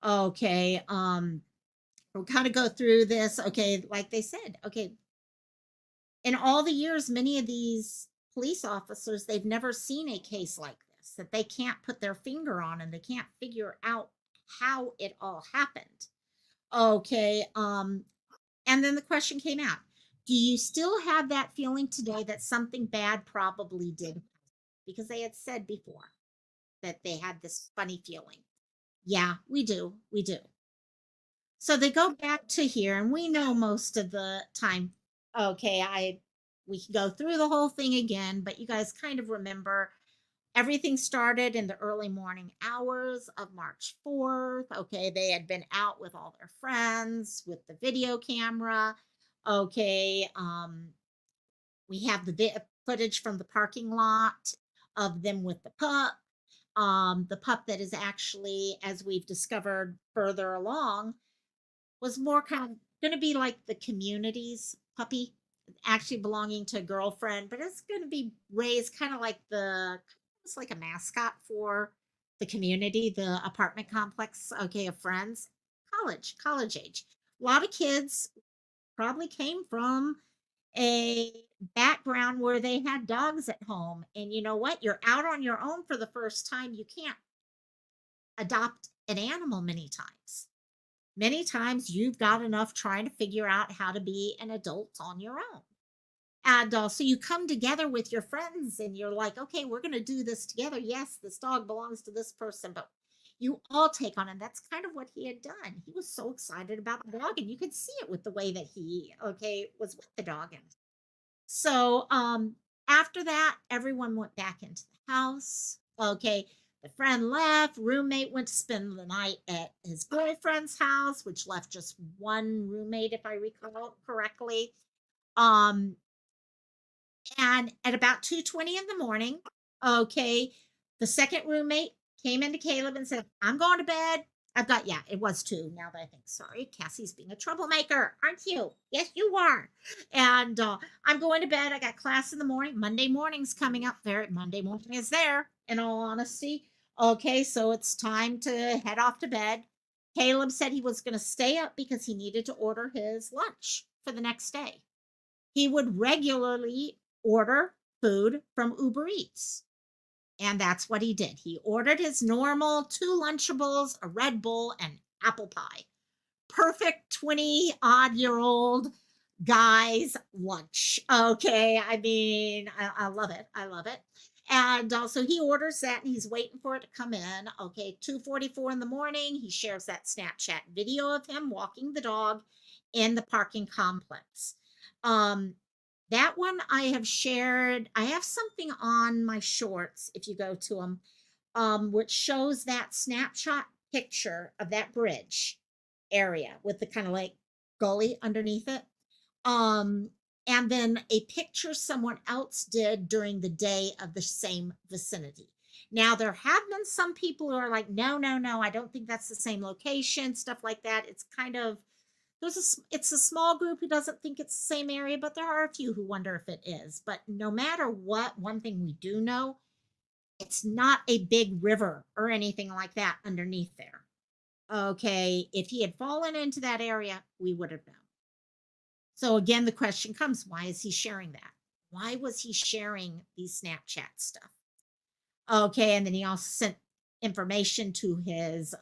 Okay, we'll kind of go through this. Okay, like they said, okay, in all the years, many of these police officers, they've never seen a case like this that they can't put their finger on and they can't figure out how it all happened. Okay. And then the question came out. Do you still have that feeling today that something bad probably did? Because they had said before that they had this funny feeling. Yeah, we do. We do. So they go back to here, and we know most of the time. Okay, we can go through the whole thing again, but you guys kind of remember everything started in the early morning hours of March 4th. Okay, they had been out with all their friends with the video camera. Okay, we have the footage from the parking lot of them with the pup that is actually, as we've discovered further along, was more kind of going to be like the community's puppy, actually belonging to a girlfriend, but it's going to be raised kind of like it's like a mascot for the community, the apartment complex, okay, of friends, college age. A lot of kids probably came from a background where they had dogs at home. And you know what? You're out on your own for the first time. You can't adopt an animal many times. Many times you've got enough trying to figure out how to be an adult on your own. And so you come together with your friends and you're like, okay, we're going to do this together. Yes, this dog belongs to this person, but you all take on it. And that's kind of what he had done. He was so excited about the dog, and you could see it with the way that he, okay, was with the dog. And so after that, everyone went back into the house. Okay, the friend left, roommate went to spend the night at his boyfriend's house, which left just one roommate, if I recall correctly. Um, and at about 2:20 in the morning, okay, the second roommate came into Caleb and said, I'm going to bed. Yeah, it was two now that I think. Sorry, Cassie's being a troublemaker, aren't you? Yes, you are. And I'm going to bed. I got class in the morning. Monday morning's coming up. Monday morning is there, in all honesty. Okay, so it's time to head off to bed. Caleb said he was going to stay up because he needed to order his lunch for the next day. He would regularly order food from Uber Eats. And that's what he did. He ordered his normal 2 Lunchables, a Red Bull, and apple pie. Perfect 20-odd-year-old guy's lunch. Okay. I mean, I love it. I love it. And so he orders that and he's waiting for it to come in. Okay. 2:44 in the morning. He shares that Snapchat video of him walking the dog in the parking complex. That one I have shared. I have something on my shorts, if you go to them, which shows that snapshot picture of that bridge area with the kind of like gully underneath it. And then a picture someone else did during the day of the same vicinity. Now, there have been some people who are like, no, I don't think that's the same location, stuff like that. It's kind of, it's a small group who doesn't think it's the same area, but there are a few who wonder if it is. But no matter what, one thing we do know, it's not a big river or anything like that underneath there. Okay, if he had fallen into that area, we would have known. So again, the question comes, why is he sharing that? Why was he sharing these Snapchat stuff? Okay, and then he also sent information to his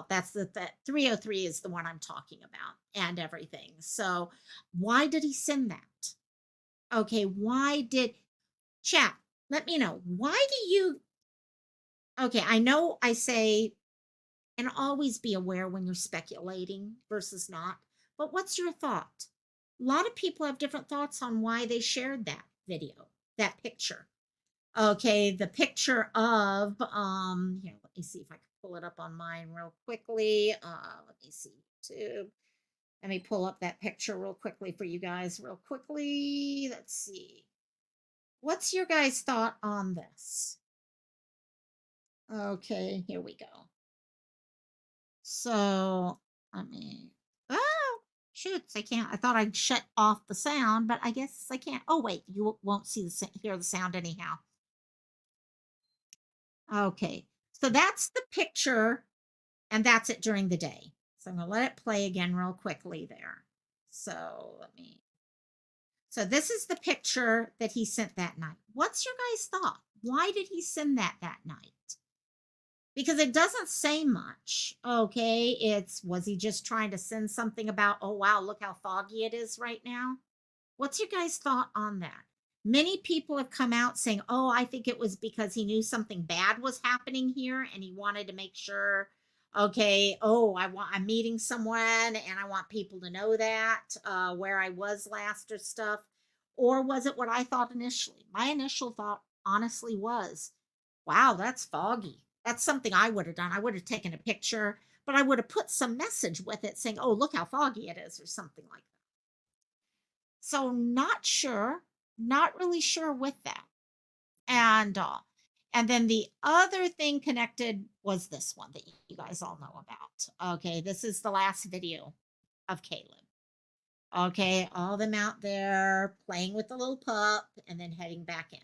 that's that 303 is the one I'm talking about and everything. So why did he send that? Okay, chat, let me know. Okay, I know I say, and always be aware when you're speculating versus not, but what's your thought? A lot of people have different thoughts on why they shared that video, that picture. Okay, the picture of here, let me see if I can pull it up on mine real quickly. Let me see YouTube. Let me pull up that picture real quickly for you guys real quickly. Let's see. What's your guys' thought on this? Okay, here we go. So, shoots, I can't. I thought I'd shut off the sound, but I guess I can't. Oh, wait, you won't hear the sound anyhow. Okay, so that's the picture, and that's it during the day. So I'm going to let it play again real quickly there. So So this is the picture that he sent that night. What's your guys' thought? Why did he send that night? Because it doesn't say much. Okay, was he just trying to send something about, oh wow, look how foggy it is right now? What's your guys' thought on that? Many people have come out saying, oh, I think it was because he knew something bad was happening here and he wanted to make sure, okay, oh, I'm meeting someone and I want people to know that where I was last or stuff. Or was it what I thought initially? My initial thought honestly was, wow, that's foggy. That's something I would have done. I would have taken a picture, but I would have put some message with it saying, oh, look how foggy it is or something like that. So not sure, not really sure with that. And then the other thing connected was this one that you guys all know about. Okay, this is the last video of Caleb. Okay, all them out there playing with the little pup and then heading back in.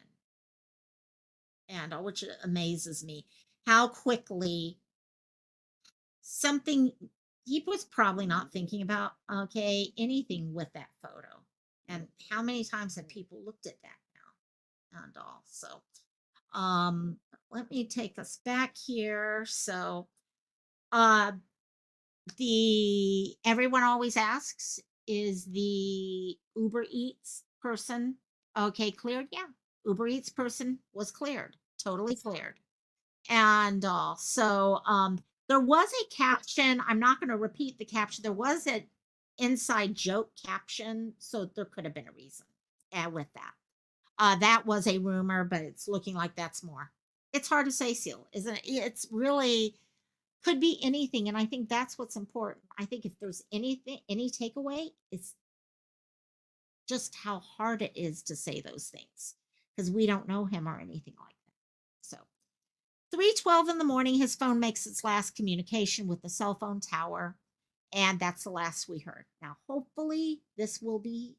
And which amazes me, how quickly something he was probably not thinking about, okay, anything with that photo. And how many times have people looked at that now and all? So let me take us back here. So the everyone always asks, is the Uber Eats person okay cleared? Yeah, Uber Eats person was cleared, totally cleared. And there was a caption. I'm not going to repeat the caption. There was an inside joke caption, so there could have been a reason with that. That was a rumor, but it's looking like that's more. It's hard to say, Seal, isn't it? It's really could be anything, and I think that's what's important. I think if there's anything, any takeaway, it's just how hard it is to say those things because we don't know him or anything like that. So 3:12 in the morning, his phone makes its last communication with the cell phone tower, and that's the last we heard. Now, hopefully, this will be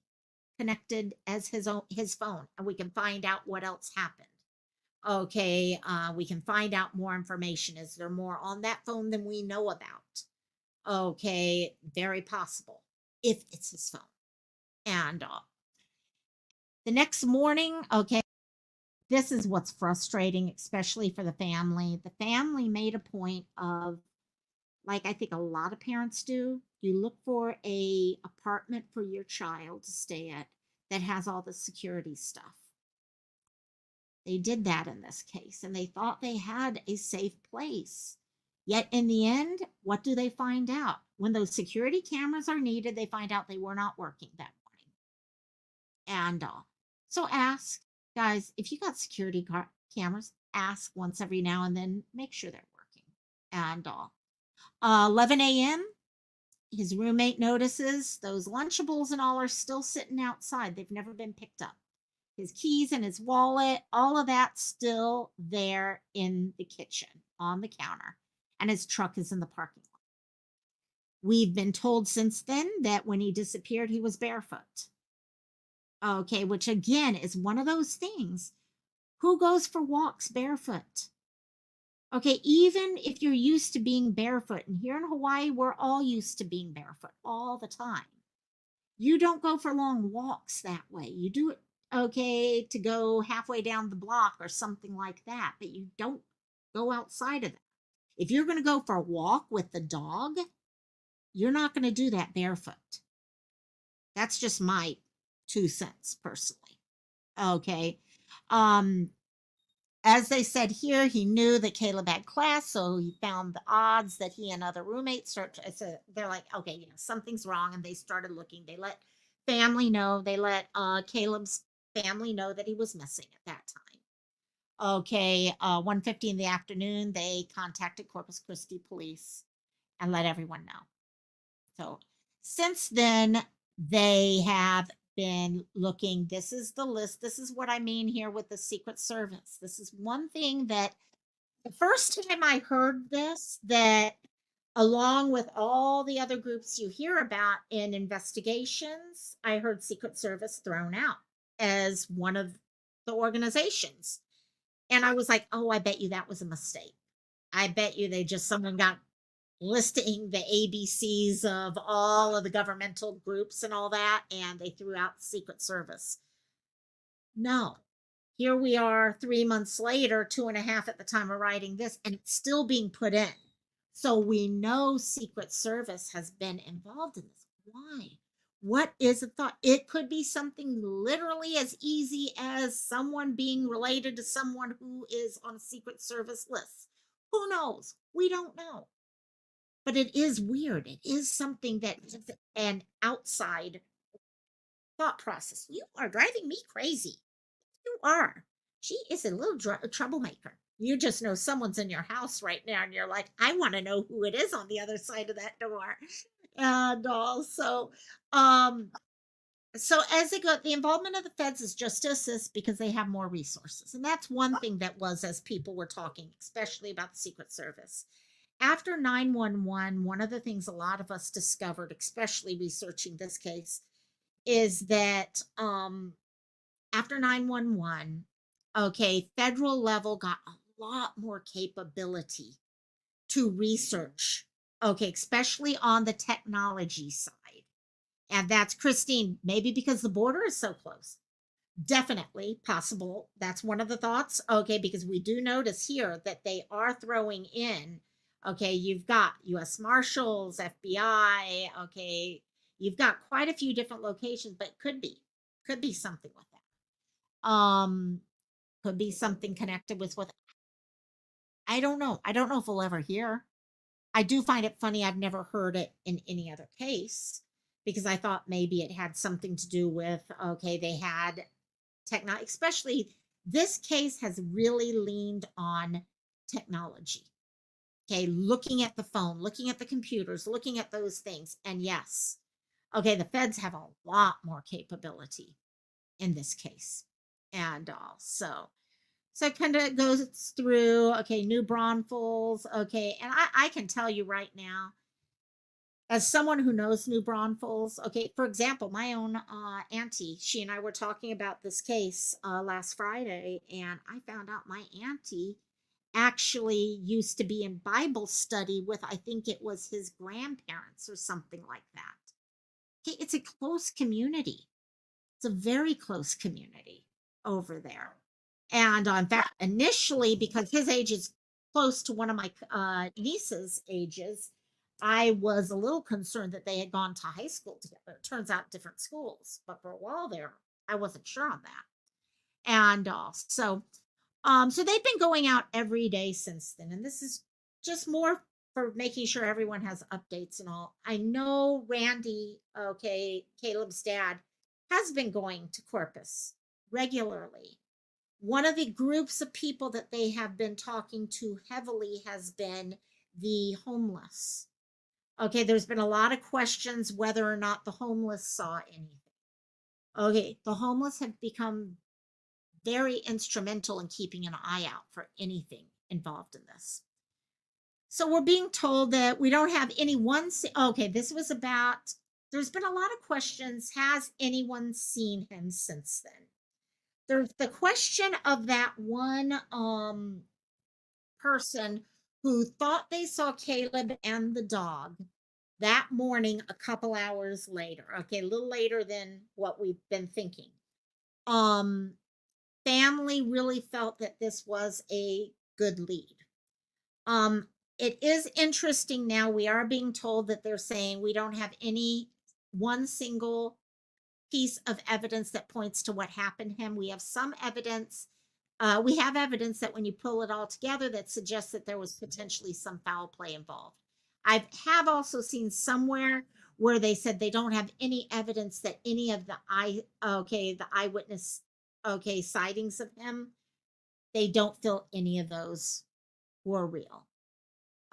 connected as his phone, and we can find out what else happened. Okay, we can find out more information. Is there more on that phone than we know about? Okay, very possible if it's his phone. And the next morning, okay. This is what's frustrating, especially for the family. The family made a point of, like I think a lot of parents do, you look for a apartment for your child to stay at that has all the security stuff. They did that in this case, and they thought they had a safe place. Yet in the end, what do they find out? When those security cameras are needed, they find out they were not working that morning. And so ask, guys, if you got security cameras, ask once every now and then, make sure they're working. And 11 a.m., his roommate notices those Lunchables and all are still sitting outside. They've never been picked up. His keys and his wallet, all of that's still there in the kitchen on the counter. And his truck is in the parking lot. We've been told since then that when he disappeared, he was barefoot. Okay, which again is one of those things. Who goes for walks barefoot? Okay, even if you're used to being barefoot, and here in Hawaii, we're all used to being barefoot all the time. You don't go for long walks that way. You do it, okay, to go halfway down the block or something like that, but you don't go outside of that. If you're going to go for a walk with the dog, you're not going to do that barefoot. That's just my 2 cents personally. Okay. As they said here, he knew that Caleb had class, so he found the odds that he and other roommates they're like, okay, yeah, something's wrong, and they started looking. They let family know. They let Caleb's family know that he was missing at that time. Okay, 1:50 in the afternoon, they contacted Corpus Christi police and let everyone know. So since then, they have been looking. This is the list. This is what I mean here with the Secret Service. This is one thing that the first time I heard this, that along with all the other groups you hear about in investigations, I heard Secret Service thrown out as one of the organizations. And I was like, oh, I bet you that was a mistake. I bet you someone got listing the ABCs of all of the governmental groups and all that, and they threw out the Secret Service. No. Here we are 3 months later, 2.5 at the time of writing this, and it's still being put in. So we know Secret Service has been involved in this. Why? What is the thought? It could be something literally as easy as someone being related to someone who is on a Secret Service list. Who knows? We don't know. But it is weird. It is something that is an outside thought process. You are driving me crazy. You are. She is a little troublemaker. You just know someone's in your house right now, and you're like, I want to know who it is on the other side of that door. And also, so as they go, the involvement of the feds is just to assist because they have more resources. And that's one thing that was, as people were talking, especially about the Secret Service. After 911, one of the things a lot of us discovered, especially researching this case, is that after 911, okay, federal level got a lot more capability to research, okay, especially on the technology side. And that's, Christine, maybe because the border is so close. Definitely possible. That's one of the thoughts, okay, because we do notice here that they are throwing in, okay, you've got US Marshals, FBI, okay, you've got quite a few different locations, but could be something with that. Could be something connected with what, I don't know. I don't know if we'll ever hear. I do find it funny. I've never heard it in any other case because I thought maybe it had something to do with, okay, they had technology, especially this case has really leaned on technology. Okay, looking at the phone, looking at the computers, looking at those things. And yes, okay, the feds have a lot more capability in this case. And so it kind of goes through, okay, New Braunfels, okay, and I can tell you right now, as someone who knows New Braunfels, okay, for example, my own auntie, she and I were talking about this case last Friday, and I found out my auntie actually used to be in Bible study with, I think it was his grandparents or something like that. Okay, it's a close community. It's a very close community over there. And in fact, initially, because his age is close to one of my niece's ages, I was a little concerned that they had gone to high school together. It turns out different schools, but for a while there, I wasn't sure on that. And so they've been going out every day since then. And this is just more for making sure everyone has updates and all. I know Randy, okay, Caleb's dad, has been going to Corpus regularly. One of the groups of people that they have been talking to heavily has been the homeless. Okay, there's been a lot of questions whether or not the homeless saw anything. Okay, the homeless have become very instrumental in keeping an eye out for anything involved in this. So we're being told that we don't have anyone. Okay, this was about, there's been a lot of questions. Has anyone seen him since then? There's the question of that one person who thought they saw Caleb and the dog that morning a couple hours later. Okay, a little later than what we've been thinking. Family really felt that this was a good lead. It is interesting now. We are being told that they're saying we don't have any one single piece of evidence that points to what happened to him. We have some evidence. We have evidence that when you pull it all together, that suggests that there was potentially some foul play involved. I have also seen somewhere where they said they don't have any evidence that any of the eyewitness, sightings of him, they don't feel any of those were real.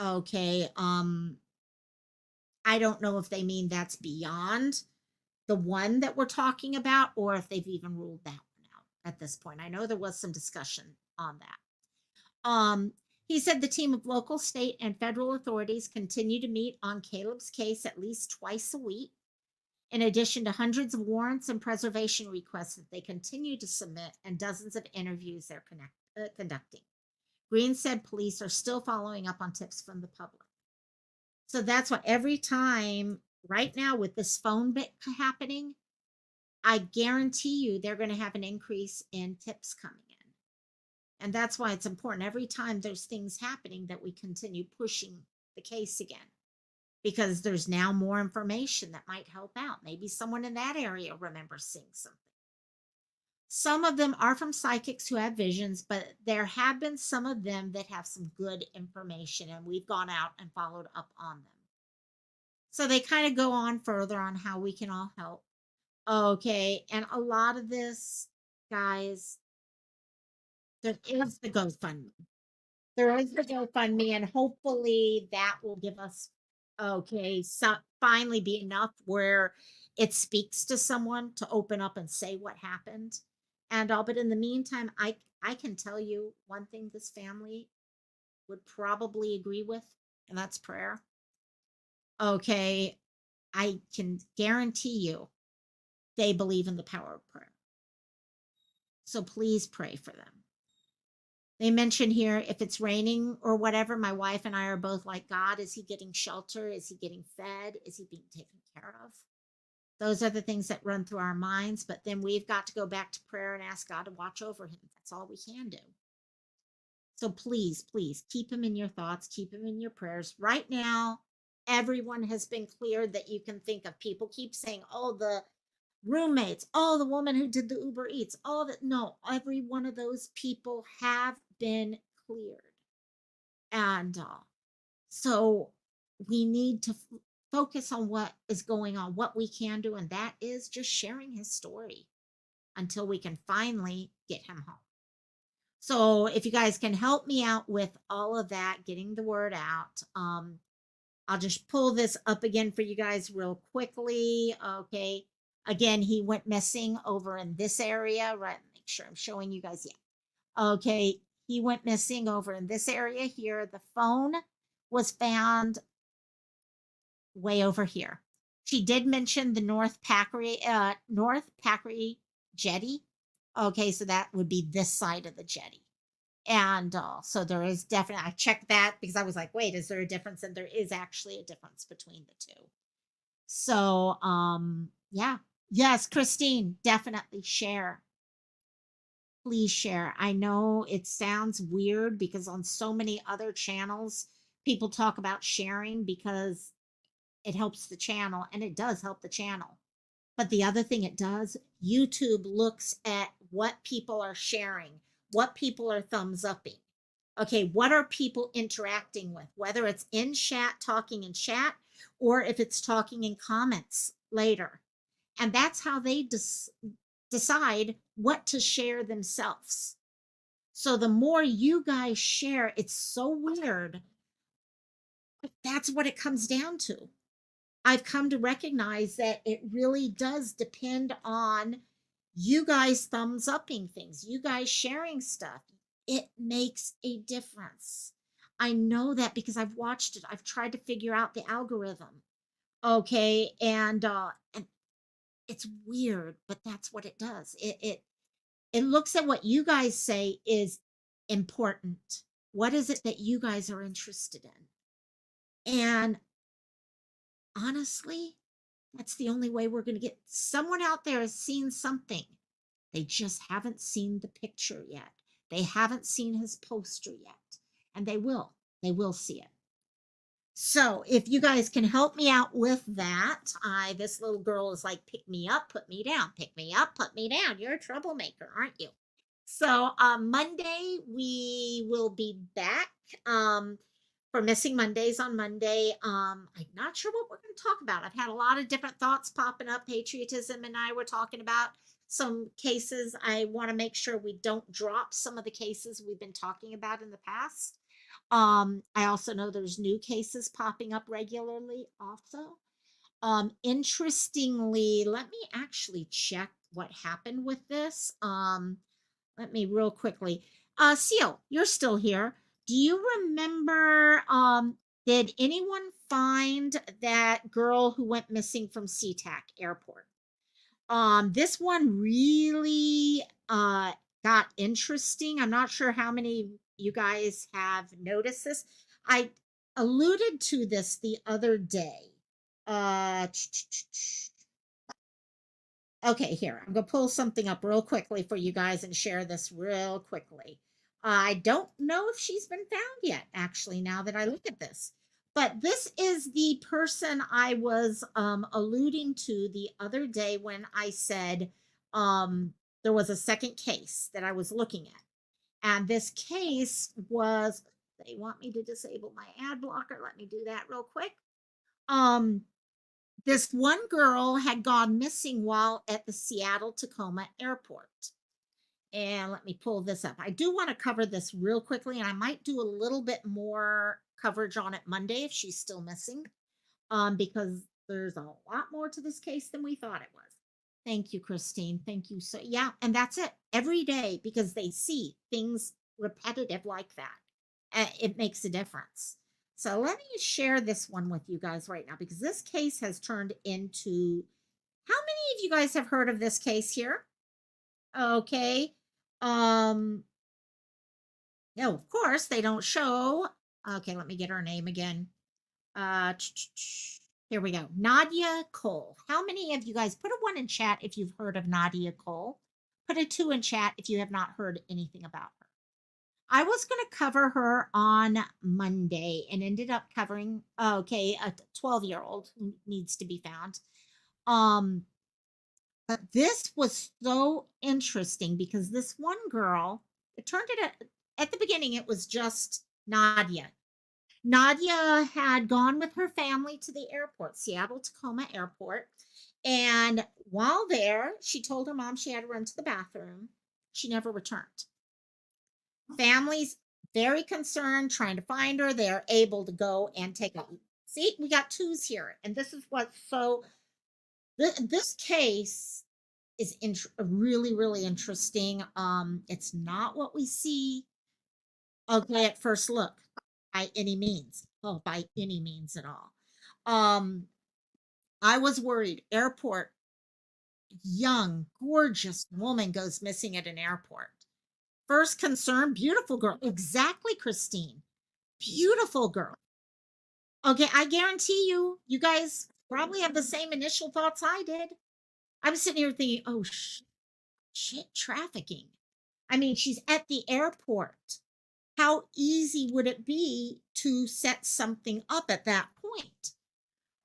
Okay, I don't know if they mean that's beyond the one that we're talking about, or if they've even ruled that one out at this point. I know there was some discussion on that. He said the team of local, state, and federal authorities continue to meet on Caleb's case at least twice a week, in addition to hundreds of warrants and preservation requests that they continue to submit and dozens of interviews they're conducting. Green said police are still following up on tips from the public. So that's why every time right now with this phone bit happening, I guarantee you they're going to have an increase in tips coming in. And that's why it's important every time there's things happening that we continue pushing the case again, because there's now more information that might help out. Maybe someone in that area remembers seeing something. Some of them are from psychics who have visions, but there have been some of them that have some good information, and we've gone out and followed up on them. So they kind of go on further on how we can all help. Okay. And a lot of this, guys, there is the GoFundMe. There is the GoFundMe, and hopefully that will give us, okay, so finally be enough where it speaks to someone to open up and say what happened. And all, but in the meantime, I can tell you one thing this family would probably agree with, and that's prayer. Okay, I can guarantee you they believe in the power of prayer. So please pray for them. They mention here, if it's raining or whatever, my wife and I are both like, God, is he getting shelter? Is he getting fed? Is he being taken care of? Those are the things that run through our minds. But then we've got to go back to prayer and ask God to watch over him. That's all we can do. So please, please keep him in your thoughts, keep him in your prayers. Right now, everyone has been cleared that you can think of. People keep saying, oh, the roommates, oh, the woman who did the Uber Eats, all that. No, every one of those people have been cleared. And so we need to focus on what is going on, what we can do. And that is just sharing his story until we can finally get him home. So if you guys can help me out with all of that, getting the word out, I'll just pull this up again for you guys real quickly. Okay. Again, he went missing over in this area, right? Make sure I'm showing you guys. Yeah. Okay. He went missing over in this area here. The phone was found way over here. She did mention the North Packery jetty. Okay. So that would be this side of the jetty. And so there is definitely, I checked that because I was like, wait, is there a difference? And there is actually a difference between the two. So, yeah. Yes, Christine, definitely share. Please share. I know it sounds weird because on so many other channels, people talk about sharing because it helps the channel, and it does help the channel. But the other thing it does, YouTube looks at what people are sharing, what people are thumbs upping. Okay, what are people interacting with? Whether it's in chat, talking in chat, or if it's talking in comments later. And that's how they decide what to share themselves. So the more you guys share, it's so weird, but that's what it comes down to. I've come to recognize that it really does depend on you guys thumbs upping things, you guys sharing stuff. It makes a difference. I know that because I've watched it. I've tried to figure out the algorithm. Okay, and it's weird, but that's what it does. It looks at what you guys say is important. What is it that you guys are interested in? And honestly, that's the only way we're going to get someone out there has seen something. They just haven't seen the picture yet. They haven't seen his poster yet. And they will. They will see it. So if you guys can help me out with that, this little girl is like, pick me up, put me down, pick me up, put me down. You're a troublemaker, aren't you? So Monday, we will be back for Missing Mondays on Monday. I'm not sure what we're going to talk about. I've had a lot of different thoughts popping up. Patriotism and I were talking about some cases. I want to make sure we don't drop some of the cases we've been talking about in the past. I also know there's new cases popping up regularly also. Interestingly, let me actually check what happened with this. Let me real quickly. Seal, you're still here. Do you remember, did anyone find that girl who went missing from SeaTac Airport? This one really got interesting. I'm not sure how many you guys have noticed this. alluded to this the other day. Okay, here, I'm going to pull something up real quickly for you guys and share this real quickly. I don't know if she's been found yet, actually, now that I look at this. But this is the person I was alluding to the other day when I said there was a second case that I was looking at. And this case was, they want me to disable my ad blocker. Let me do that real quick. This one girl had gone missing while at the Seattle Tacoma airport. And let me pull this up. I do want to cover this real quickly, and I might do a little bit more coverage on it Monday if she's still missing, because there's a lot more to this case than we thought it was. Thank you, Christine. Thank you. So yeah, and that's it every day, because they see things repetitive like that. It makes a difference. So let me share this one with you guys right now, because this case has turned into, how many of you guys have heard of this case here? Okay. No, of course they don't show. Okay, let me get her name again. Here we go. Nadia Cole. How many of you guys, put a 1 in chat if you've heard of Nadia Cole? Put a 2 in chat if you have not heard anything about her. I was going to cover her on Monday and ended up covering, okay, a 12-year-old who needs to be found. But this was so interesting because this one girl, it turned it at the beginning, it was just Nadia. Nadia had gone with her family to the airport, Seattle Tacoma Airport. And while there, she told her mom she had to run to the bathroom. She never returned. Family's very concerned, trying to find her. They're able to go and take a, see, we got 2s here. And this is what's so, this case is really, really interesting. It's not what we see, okay, at first look, by any means. Oh, by any means at all. I was worried. Airport, young, gorgeous woman goes missing at an airport. First concern, beautiful girl. Exactly, Christine. Beautiful girl. Okay, I guarantee you, you guys probably have the same initial thoughts I did. I was sitting here thinking, oh, shit, trafficking. I mean, she's at the airport. How easy would it be to set something up at that point?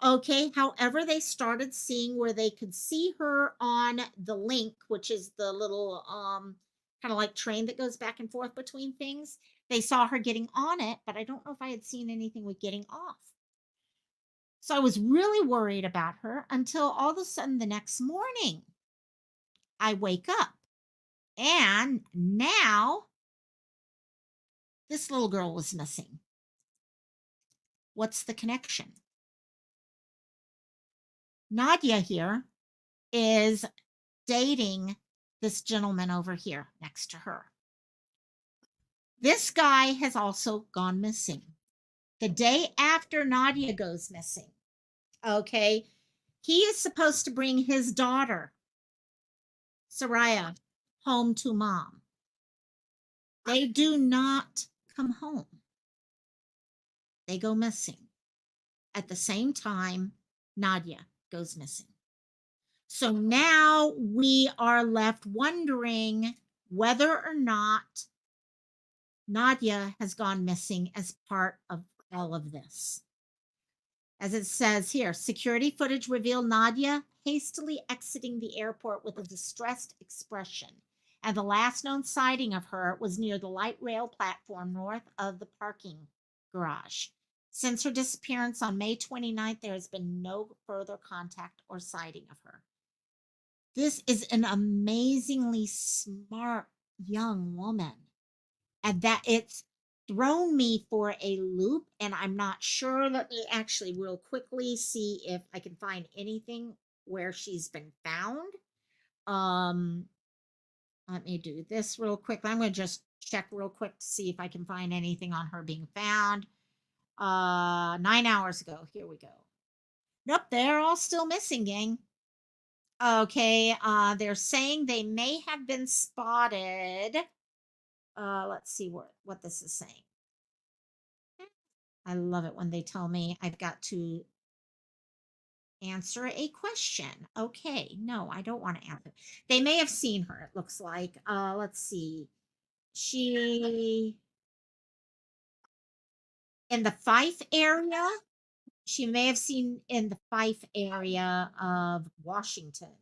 Okay, however, they started seeing where they could see her on the link, which is the little kind of like train that goes back and forth between things. They saw her getting on it, but I don't know if I had seen anything with getting off. So I was really worried about her until all of a sudden the next morning, I wake up and now this little girl was missing. What's the connection? Nadia here is dating this gentleman over here next to her. This guy has also gone missing. The day after Nadia goes missing, okay, he is supposed to bring his daughter, Soraya, home to mom. They do not come home. They go missing. At the same time, Nadia goes missing. So now we are left wondering whether or not Nadia has gone missing as part of all of this. As it says here, security footage revealed Nadia hastily exiting the airport with a distressed expression. And the last known sighting of her was near the light rail platform north of the parking garage. Since her disappearance on May 29th, there has been no further contact or sighting of her. This is an amazingly smart young woman. And that it's thrown me for a loop, and I'm not sure. Let me actually real quickly see if I can find anything where she's been found. Let me do this real quick. I'm going to just check real quick to see if I can find anything on her being found. 9 hours ago. Here we go. Nope, they're all still missing, gang. Okay, they're saying they may have been spotted. Let's see what this is saying. I love it when they tell me I've got to answer a question. Okay, no, I don't want to answer. They may have seen her, it looks like. Let's see. She in the Fife area. She may have seen in the Fife area of Washington.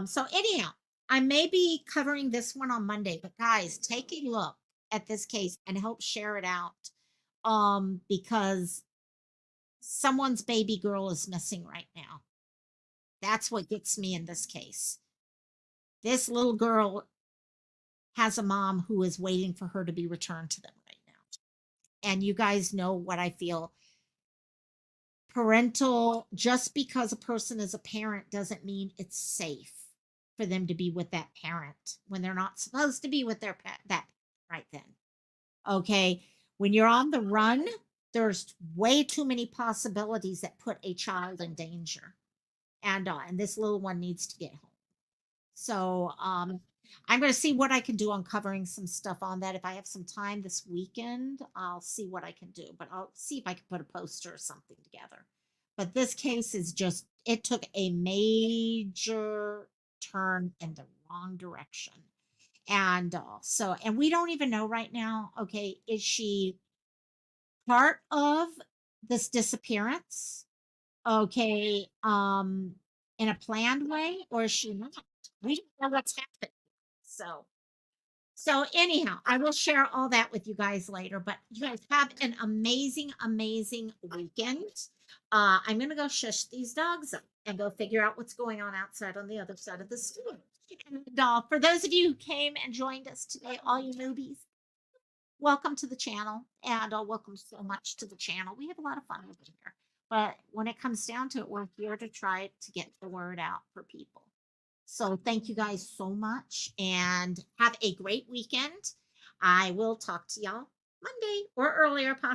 So anyhow, I may be covering this one on Monday, but guys, take a look at this case and help share it out. Because someone's baby girl is missing right now. That's what gets me in this case. This little girl has a mom who is waiting for her to be returned to them right now. And you guys know what I feel. Parental, just because a person is a parent doesn't mean it's safe for them to be with that parent when they're not supposed to be with their pet that right then. Okay. When you're on the run, there's way too many possibilities that put a child in danger. And this little one needs to get home. So I'm going to see what I can do on covering some stuff on that. If I have some time this weekend, I'll see what I can do. But I'll see if I can put a poster or something together. But this case is just, it took a major turn in the wrong direction. And and we don't even know right now, okay, is she part of this disappearance? Okay, in a planned way, or is she not? We don't know what's happening. So anyhow, I will share all that with you guys later, but you guys have an amazing, amazing weekend. I'm gonna go shush these dogs up and go figure out what's going on outside on the other side of the store. And for those of you who came and joined us today, all you newbies, welcome to the channel, and welcome so much to the channel. We have a lot of fun over here, but when it comes down to it, we're here to try to get the word out for people. So thank you guys so much, and have a great weekend. I will talk to y'all Monday or earlier, possibly.